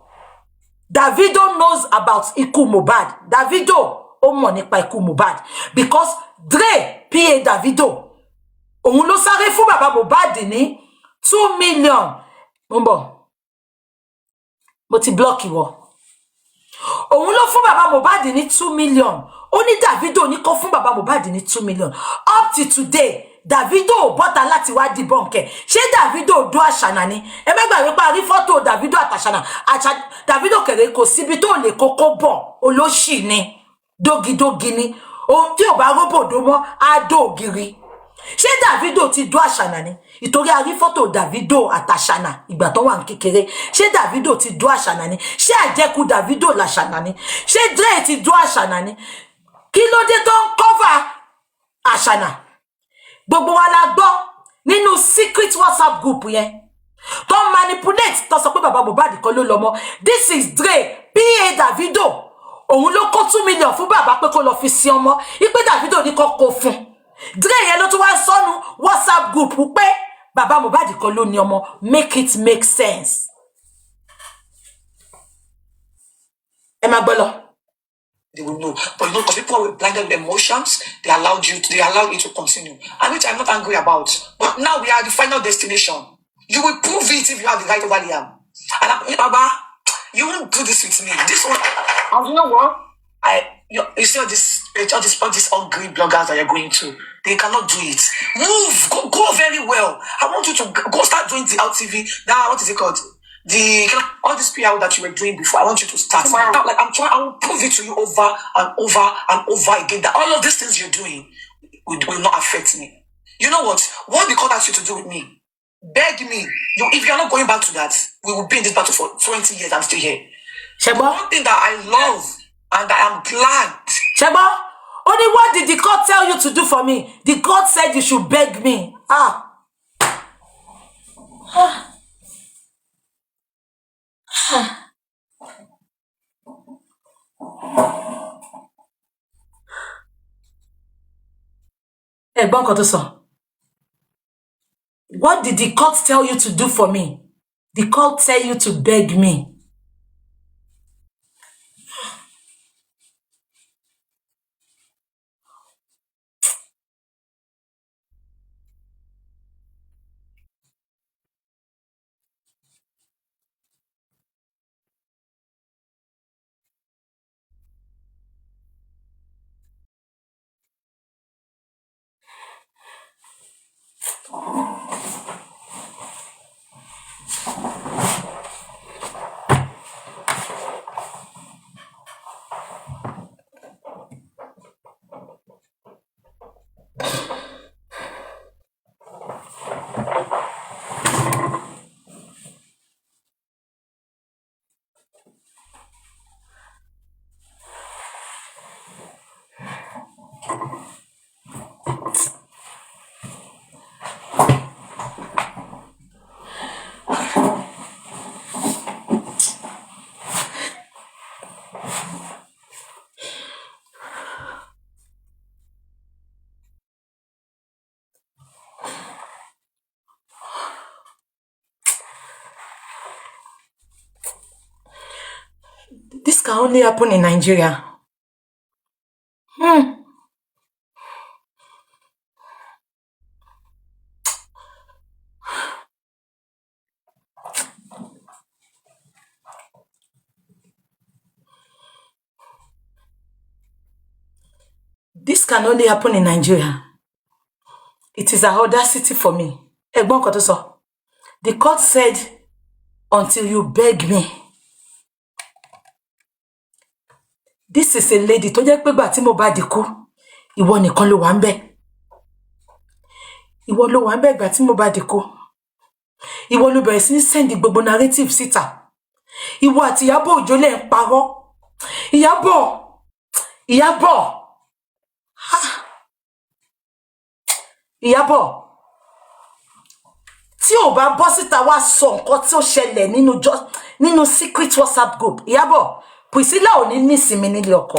S3: Davido knows about ikú Mohbad. Davido ó mọ̀ nípa ikú Mohbad because Dre PA Davido òun ló sáré fún bàbá Mohbad ní 2 million. Mo ti block ìwọ. Òun ló fún bàbá Mohbad ní 2 million. Ó ní Davido ní kó fún bàbá Mohbad ní 2 million. Up to today, Davido bọ́ta láti wá debunk ẹ̀. Ṣé Davido do àṣànà ni? Ẹ má gbàgbé pé a rí fọ́tò Davido àtàṣànà. Davido kẹ̀rẹ́ kò síbi tó lè kókó bọ̀. Olóṣì ni. Dógidógi ni. Ohun tí ò bá róbòdó mọ́, á dó ògiri. Ṣé Davido ti do àṣànà ni? Ìtorí a rí fọ́tò Davido àtàṣànà ìgbà tó wà ní kékeré. Ṣé Davido ti do àṣànà ni? Ṣé àjẹkù Davido làṣànà ni? Ṣé Dre ti do àṣànà ni? Kí ló dé tó ń cover àṣànà? Gbogbo wa la gbọ́ nínú secret WhatsApp group yẹn. Tó manipulate tó sọ pé bàbá Mohbad kan ló lọ́mọ. This is Dre, PA Davido. Òun ló kó 2 million fún bàbá pé kó lọ fi sí ọmọ. Ipe Davido ní kó kó fún. Dre yẹn ló tún wá sọnù WhatsApp group pé bàbá Mohbad kan ló ní ọmọ. Make it make sense. Ẹ má gbọ́ lọ.
S4: They will know. But you know, because people were blinded with emotions, they allowed you to continue. And which I'm not angry about. But now we are at the final destination. You will prove it if you have the right over Liam. And Baba, you won't do this with me. This one, and you know what? You see all these ugly bloggers that you're going to. They cannot do it. Move, go very well. I want you to go start doing the LTV. Now, what is it called? All this PR that you were doing before, I want you to start. Now, like I will prove it to you over and over and over again that all of these things you're doing will not affect me. You know what? What the court asked you to do with me, beg me. If you're not going back to that, we will be in this battle for 20 years. I'm still here.
S3: Sheba?
S4: One thing that I love and I am glad.
S3: Sheba, only what did the court tell you to do for me? The court said you should beg me. Hey, what did the court tell you to do for me? The court tell you to beg me. This can only happen in Nigeria. This can only happen in Nigeria. It is an audacity for me. The court said, until you beg me. This is a lady tó jẹ́ pé gbà tí Mohbad kú. ìwọ nìkan ló wà ń bẹ̀. Ìwọ ló wà ń bẹ̀ ìgbà tí Mohbad kú. Ìwọ ló bẹ̀rẹ̀ sí ní send gbogbo narrative síta. Ìwọ àti Ìyábọ̀ Òjó lẹ ń parọ́. Ìyábọ̀ tí ò bá bọ́ síta wá sọ nǹkan tí ó ṣẹlẹ̀ nínú secret WhatsApp group. Ìyábọ̀, Priscilla ò ní nísinmi nílé ọkọ.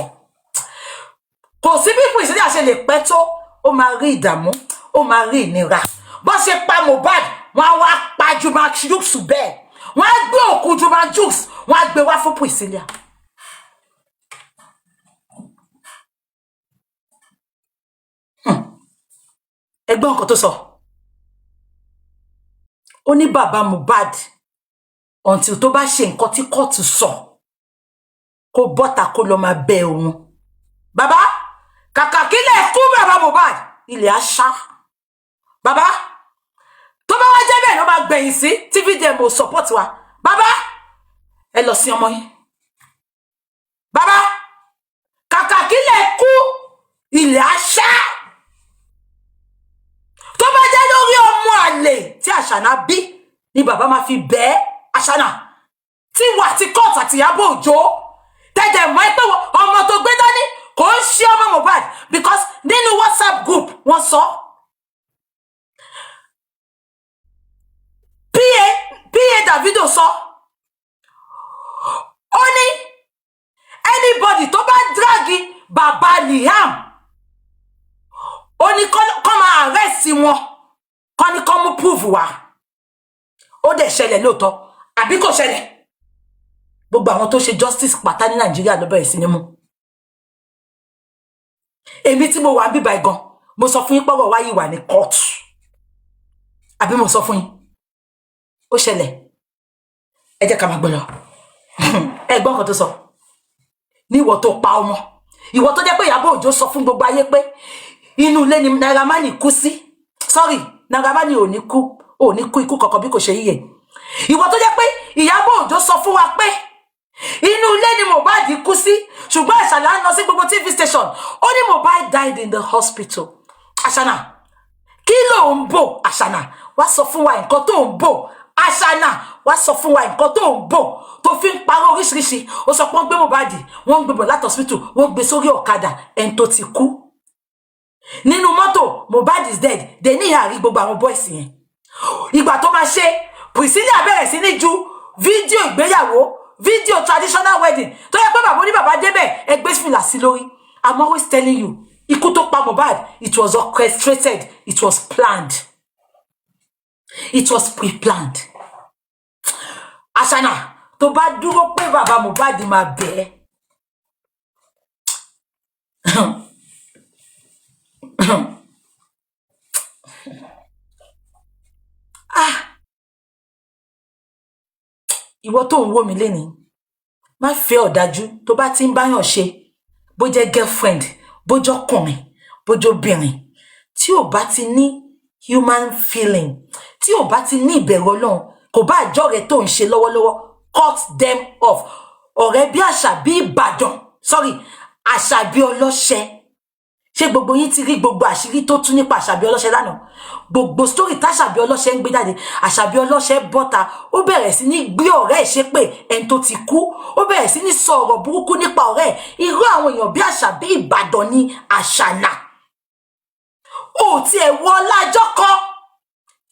S3: Kò sí bí Priscilla ṣe lè pẹ́ tó, ó máa rí ìdààmú, ó máa rí ìnira. Bó ṣe pa Mohbad, wọ́n á wá pa Juma Jux bẹ́ẹ̀. Wọ́n á gbé òkú Juma Jux, wọ́n á gbé wá fún Priscilla. Ẹgbọ́n nǹkan tó sọ. Ó ní bàbá Mohbad until tó bá ṣe nǹkan tí kóòtù sọ kó bọ́ta kó lọ máa bẹ òun. Bàbá, kàkà kílẹ̀ kú bàbá Mohbad, ilẹ̀ àṣà. Bàbá, tó bá wá jẹ́ bẹ́ẹ̀ ló máa gbẹ̀yìn sí TVDM ò support wa. Bàbá, ẹ lọ sí ọmọ yín. Bàbá, kàkà kílẹ̀ kú ilẹ̀ àṣà. Tó bá jẹ́ lórí ọmọ àlè tí Àṣànà bí ni bàbá máa fi bẹ́ẹ̀ Àṣànà tí wà tí court àti Ìyábọ̀ Òjó tẹ́jẹ̀ mọ́ ẹ pé ọmọ tó gbé dání kò ń ṣe ọmọ Mohbad because nínú WhatsApp group wọ́n sọ. PA Davido sọ. Ó ní anybody tó bá dragi bàbá Liam ó ní kọ́ máa arrest wọn, kọ́ ní kọ́ mú proof wá. Ó dẹ̀ ṣẹlẹ̀ lóòótọ́ àbí kò ṣẹlẹ̀? Gbogbo àwọn tó ṣe justice pátá ní Nàìjíríà ló bẹ̀rẹ̀ sí ní mú. Èmi tí mo wà bíbá igan mo sọ fún yín pọ́wọ́ wáyé wà ní court àbí mo sọ fún yín ó ṣẹlẹ̀. Ẹ jẹ́ ká máa gbọ́ lọ. Ẹ gbọ́ nǹkan tó sọ. Ní ìwọ tó pa ọmọ, ìwọ tó jẹ́ pé Ìyábọ̀ Òjó sọ fún gbogbo ayé pé inú ilé ni Naira Marley kú sí. Sorry, Naira Marley ò ní kú ikú kankan bí kò ṣe yíyẹ. Ìwọ tó jẹ́ pé Ìyábọ̀ Òjó sọ fún wa pé inú ilé ni Mohbad kú sí, ṣùgbọ́n Àṣànà lọ sí gbogbo TV station ó ní Mohbad died in the hospital. Àṣànà, kí ló ń bò? Àṣànà, wá sọ fún wa nǹkan tó ń bò. Àṣànà, wá sọ fún wa nǹkan tó ń bò tó fi ń parọ́ oríṣiríṣi. Ó sọ pé wọ́n gbé Mohbad, wọ́n gbé bọ̀ láti hospital, wọ́n gbé sórí ọ̀kadà ẹni tó ti kú. Nínú mọ́tò, Mohbad is dead. Dẹ̀ ní àárí gbogbo àwọn boys yẹn. Ìgbà tó máa ṣe, Priscilla bẹ̀rẹ̀ sí ní ju fídíò ìgbéyàwó, fídíò traditional wedding tó yẹ pé bàbá oníbàbá débẹ̀ ẹgbẹ́ fìlà sí lórí. I'm always telling you, ikú tó pa Mohbad, it was orchestrated, it was planned. It was pre-planned. Àṣànà, tó bá dúró pé bàbá Mohbad máa bẹ̀ ìwọ tó ń wò mí lénìí, má fẹ́ ọ̀dájú tó bá ti ń báyàn ṣe, bó jẹ́ girlfriend, bó jẹ́ ọkùnrin, bó jẹ́ obìnrin, tí ò bá ti ní human feeling, tí ò bá ti ní ìbẹ̀rù Ọlọ́run, kò bá àjọ rẹ̀ tó ń ṣe lọ́wọ́lọ́wọ́, cut them off. Ọ̀rẹ́ bí Àṣàbí Ìbàdàn, sorry, Àṣàbí Ọlọ́ṣẹ́. Ṣé gbogbo yín ti rí gbogbo àṣírí tó tún nípa Àṣàbí Ọlọ́ṣẹ́ lánàá? Gbogbo story t'Àṣàbí Ọlọ́ṣẹ́ ń gbé jáde, Àṣàbí Ọlọ́ṣẹ́ bọ́ta, ó bẹ̀rẹ̀ sí ní gbé ọ̀rẹ́ ẹ̀ ṣépè ẹni tó ti kú, ó bẹ̀rẹ̀ sí ní sọ ọ̀rọ̀ burúkú nípa ọ̀rẹ́ ẹ̀. Irú àwọn èèyàn bí Àṣàbí Ìbàdàn ni Àṣànà. Ó ti ẹ̀ wọ lájọ́ kan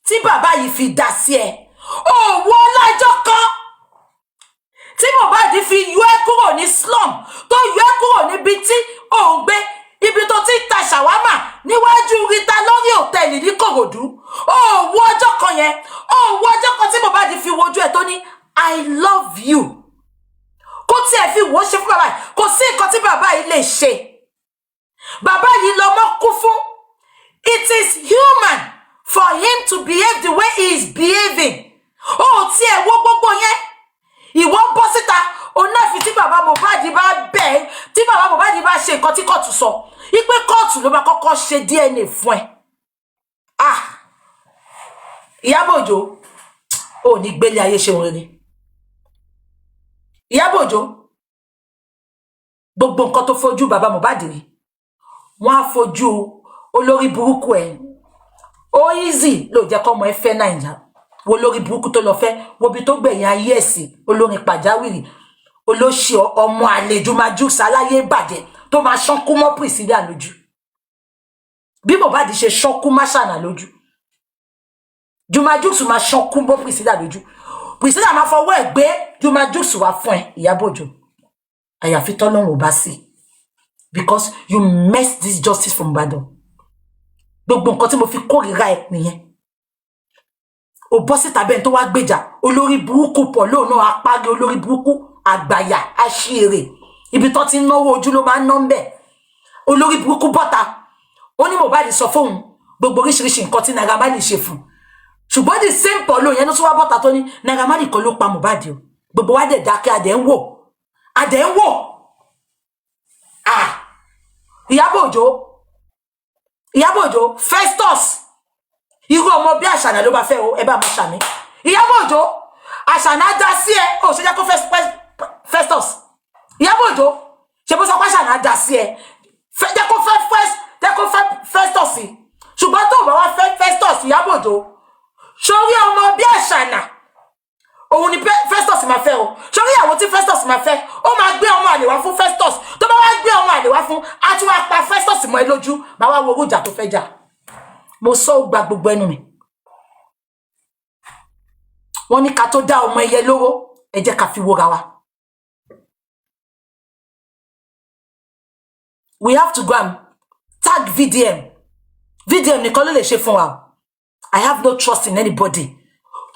S3: tí bàbá yìí fi dá sí ẹ. Ó wọ lájọ́ kan tí Mohbad fi yọ ẹ́ kúrò ní slum, tó yọ ẹ́ kúrò níbi tí ò ń gbé, ibi tó ti ta ṣàwámà níwájú Rita lórí hòtẹ́ẹ̀lì ní Kòròdú. Ó wo ọjọ́ kan yẹn, ó wo ọjọ́ kan tí Mohbad fi wojú ẹ̀ tó ní I love you. Kó tí ẹ fi wò ó ṣe fún bàbá yìí, kò sí nǹkan tí bàbá yìí lè ṣe. Bàbá yìí lọmọ kú fún. It is human for him to behave the way he is behaving. Ó tí ẹ wo gbogbo yẹn. Ìwọ bọ́ síta, òun náà fi tí bàbá Mohbad bá bẹ́ẹ̀, tí bàbá Mohbad bá ṣe nǹkan tí kóòtù sọ, ipe kóòtù ló máa kọ́kọ́ ṣe DNA fún ẹ. Ìyábọ̀ Òjó, ò ní gbélé ayé ṣe òun rere. Ìyábọ̀ Òjó, gbogbo nǹkan tó fojú bàbá Mohbad rí, wọ́n á fojú olórí burúkú ẹ̀ ó easy ló jẹ́ kọ́mọ ẹ fẹ́ Naija wo lórí burúkú tó lọ fẹ́ wo bí tó gbẹ̀yìn ayé ẹ̀sìn olórin pàjáwìrì olóṣì ọmọ àlejò máa jù sáláyé bàjẹ́ tó máa ṣánkú mọ́ Priscilla lójú bí Mohbad ṣe ṣánkú máṣànà lójú Juma Jux máa ṣánkú mọ́ Priscilla lójú Priscilla máa fọwọ́ ẹ̀ gbé Juma Jux wá fún ẹ Ìyábọ̀ Òjó àyàfi tọ́lọ́run ò bá sí because you messed this justice from Ibadan gbogbo nǹkan tí mo fi kórìíra ẹ nìyẹn o bọ́ síta bẹ́ẹ̀ tó wá gbèjà olórí burúkú pọ̀ lóòónà apárí olórí burúkú àgbàyà àṣìírè ibi tó ti ń náwó ojú ló máa ń ná ń bẹ̀ olórí burúkú bọ́ta ó ní Mohbad sọ fóun gbogbo oríṣiríṣi nǹkan tí Naira Marley ṣe fún ṣùgbọ́n the same pọ̀ lóòyẹn ló tún wá bọ́ta tó ní Naira Marley kan ló pa Mohbad o gbogbo wa dẹ̀ dákẹ́ adẹ̀ ń wò Ìyábọ̀ Òjó Festus irú ọmọ bí Àṣànà ló bá fẹ́ o ẹ bá máa ṣàmì Ìyábọ̀ Òjó Àṣànà dá sí ẹ ó ṣe jẹ́ kó Festus Ìyábọ̀ Òjó ṣe bó sọ pé Àṣànà dá sí ẹ jẹ́ kó fẹ́ Festus ṣùgbọ́n tó bá wá fẹ́ Festus Ìyábọ̀ Òjó sórí ọmọ bí Àṣànà òun ni Festus máa fẹ́ o sórí ìyàwó tí Festus máa fẹ́ ó máa gbé ọmọ àlè wá fún Festus tó bá wá gbé ọmọ àlè wá fún á tún wá pa Festus mọ́ ẹ lójú máa wá wo orújà tó fẹ́ jà mo sọ ó gba gbogbo ẹnu mi wọ́n ní ká tó dá ọmọ ẹyẹ lóró ẹ jẹ́ ká fi wóra wa we have to go and tag VDM nìkan ló lè ṣe fún wa I have no trust in anybody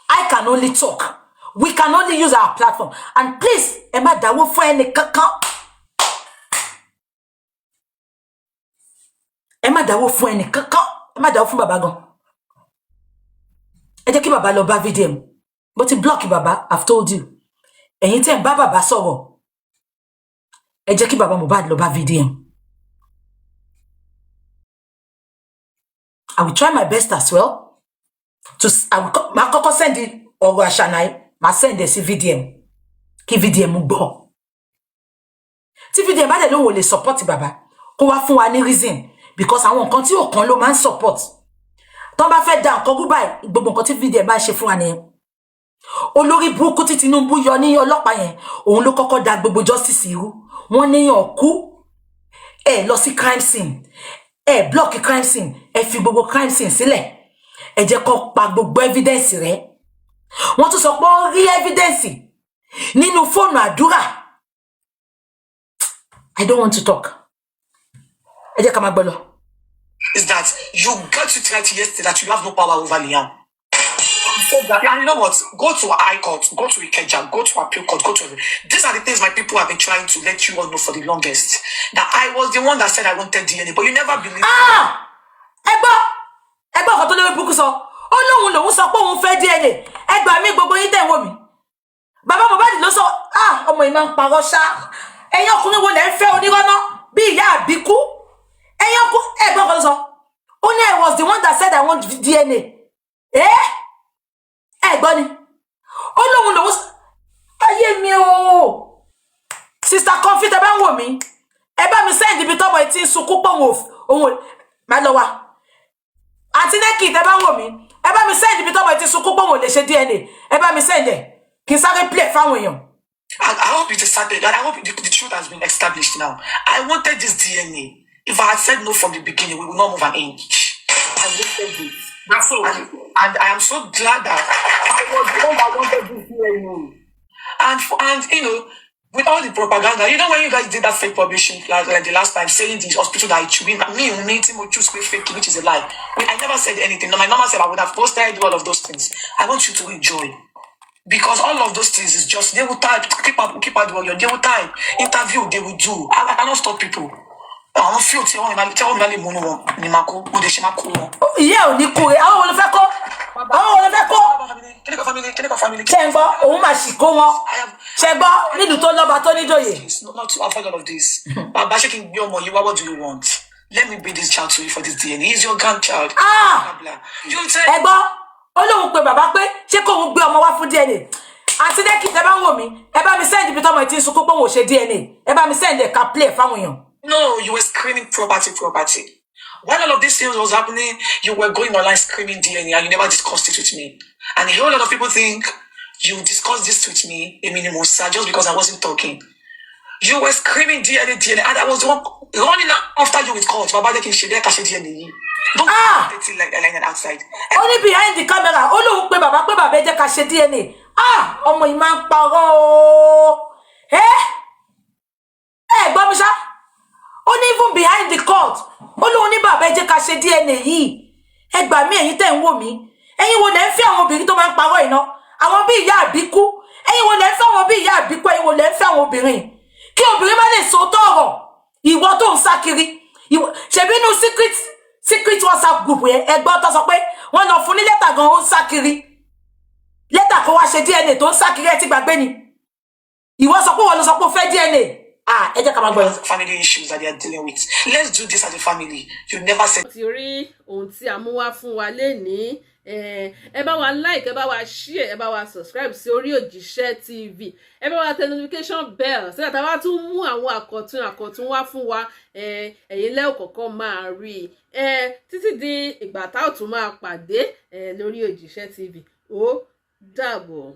S3: I can only talk we can only use our platform and please ẹ má dáwó fún ẹni kankan ẹ má dáwó fún ẹni kankan ẹ má dáwó fún bàbá gan ẹ jẹ́ kí bàbá lọ bá VDM bó ti block bàbá I've told you ẹ̀yin tẹ́ ń bá bàbá sọ̀rọ̀ ẹ jẹ́ kí bàbá Mohbad lọ bá VDM I will try my best as well to ma kọ́kọ́ send ọ̀rọ̀ Àṣànà ma send sí VDM kí VDM gbọ́ tí VDM bá dẹ̀ lóhùn ò lè support bàbá kó wá fún wa ní reason because àwọn nǹkan tí ò kàn ló máa ń support tó bá fẹ́ da nǹkan goodbye gbogbo nǹkan tí VDM bá ṣe fún wa nìyẹn olórí burúkú tí Tinubu yọ ní ọlọ́pàá yẹn òun ló kọ́kọ́ da gbogbo justice irú wọ́n níyàn kú ẹ lọ sí crime scene ẹ block crime scene ẹ fi gbogbo crime scene sílẹ̀ ẹ jẹ́ kó pa gbogbo evidence rẹ̀ wọ́n tún sọ pé ó rí evidence nínú fóònù àdúrà I don't want to talk ẹ jẹ́ ká máa gbọ́ lọ.
S4: Is that you got to tell yesterday that you have no power over Liam. So that, and you know what? Go to High Court, go to Ikeja, go to Appeal Court, go to... These are the things my people have been trying to let you all know for the longest. That I was the one that said I wanted DNA, but you never believed.
S3: Ẹgbọ́ ọ̀kan tó lórí burúkú sọ ó lóhun lòun sọ pé òun fẹ́ DNA ẹgbà mi gbogbo yín tẹ̀ ń wò mí bàbá Mohbad ló sọ ọmọ yìí máa ń parọ́ ṣá ẹ̀yin ọkùnrin wo lẹ ń fẹ́ onírọ́nà bí ìyá àbíkú ẹ̀yin ọkùnrin ẹgbọ́ ọ̀kan tó sọ ó ní I was the one that said I want DNA ẹgbọ́ ni ó lóhun lòun ayé mi o Sister Comfy tẹ bá ń wò mí ẹ bá mi sẹ́yìn ibi tọ́mọ etí ń sunkún pọ̀ òun máa lọ wa àti Neki tẹ bá ń wò mí ẹ bá mi send ibi tọ́mọ etí sunkún pọ̀ òun lè ṣe DNA ẹ bá mi send ẹ̀ kí n sáré play fáwọn èèyàn.
S4: I hope it is started and I hope the truth has been established now. I wanted this DNA. If I had said no from the beginning, we would not move an inch. I wanted this. That's all. And I am so glad that I was the one that wanted this DNA. And you know, with all the propaganda, you know when you guys did that fake publishing like the last time, saying the hospital that it should be me choose fake, which is a lie. I never said anything. No, my mama said I would have posted all of those things. I want you to enjoy. Because all of those things is just, they will type, keep out the they will type, interview, they will do. I cannot stop people. I don't feel tell me mono ni mako, o de shema ko.
S3: Yeah, o ni ko. Àwọn wo ló fẹ́ kó.
S4: Kini ko family.
S3: Ṣé ń gbọ́, òun máa ṣì kó wọn. Ṣé gbọ́, nílùú tó lọ́ba tó níjòyè.
S4: Not to avoid all of this. Baba shaking your money, what do you want? Let me bring this child to you for this DNA. He's your grandchild. You say
S3: ẹ gbọ́, ó lóun pé bàbá pé ṣé kó òun gbé ọmọ wá fún DNA. Àti Neki tẹ́ bá ń wò mí, ẹ bá mi send ibi tọ́mọ etí ń sunkún pé òun ò ṣe DNA. Ẹ bá mi send ẹ̀ ká play fáwọn èèyàn.
S4: No, you were screaming property. While all of these things was happening, you were going online screaming DNA and you never discussed it with me. And a whole lot of people think you discussed this with me, Emini Musa, just because I wasn't talking. You were screaming DNA, and I was the one running after you with calls. Baba, they can share DNA. Don't it like that outside.
S3: Only behind the camera. Olu pe baba je ka ṣe DNA. Ọmọ yìí máa ń parọ́. Gbọ́ mi ṣá. Only even behind the court. Olu ní baba je ka ṣe DNA yìí. Ẹ gbà mí ẹ̀yin tẹ́ ń wò mí. Ẹ̀yin wo lẹ ń fẹ́ àwọn obìnrin tó máa ń parọ́ iná. Àwọn bí ìyá àbíkú. Ẹ̀yin wo lẹ ń fẹ́ àwọn bí ìyá àbíkú. Ẹ̀yin wo lẹ ń fẹ́ àwọn obìnrin. Kí obìnrin má lè sọ tọ̀rọ̀. Ìwọ tó ń sá kiri. Ṣebí inú secret WhatsApp group yẹn ẹgbọ́n tó sọ pé wọ́n lọ fún ní lẹ́tà gan ó ń sá kiri. Lẹ́tà kó wá ṣe DNA tó ń sá kiri ẹ ti gbàgbé ni. Ìwọ sọ pé wọ́n lọ sọ pé ó fẹ́ DNA. Ẹ jẹ́ ká máa gbọ́.
S4: Family issues that they are dealing with. Let's do this as a family. You never said.
S1: Ti rí ohun tí a mú wá fún wa lénìí. Ẹ bá wa like, ẹ bá wa share, ẹ bá wa subscribe sí Orí Òjíṣẹ́ TV. Ẹ bá wa tẹ notification bell so that a bá tún mú àwọn àkọ̀tun wá fún wa. Ẹ̀yin lẹ́ kọ́kọ́ máa rí. Títí di ìgbà tá ò tún máa pàdé lórí Òjíṣẹ́ TV. Ó dàbọ̀.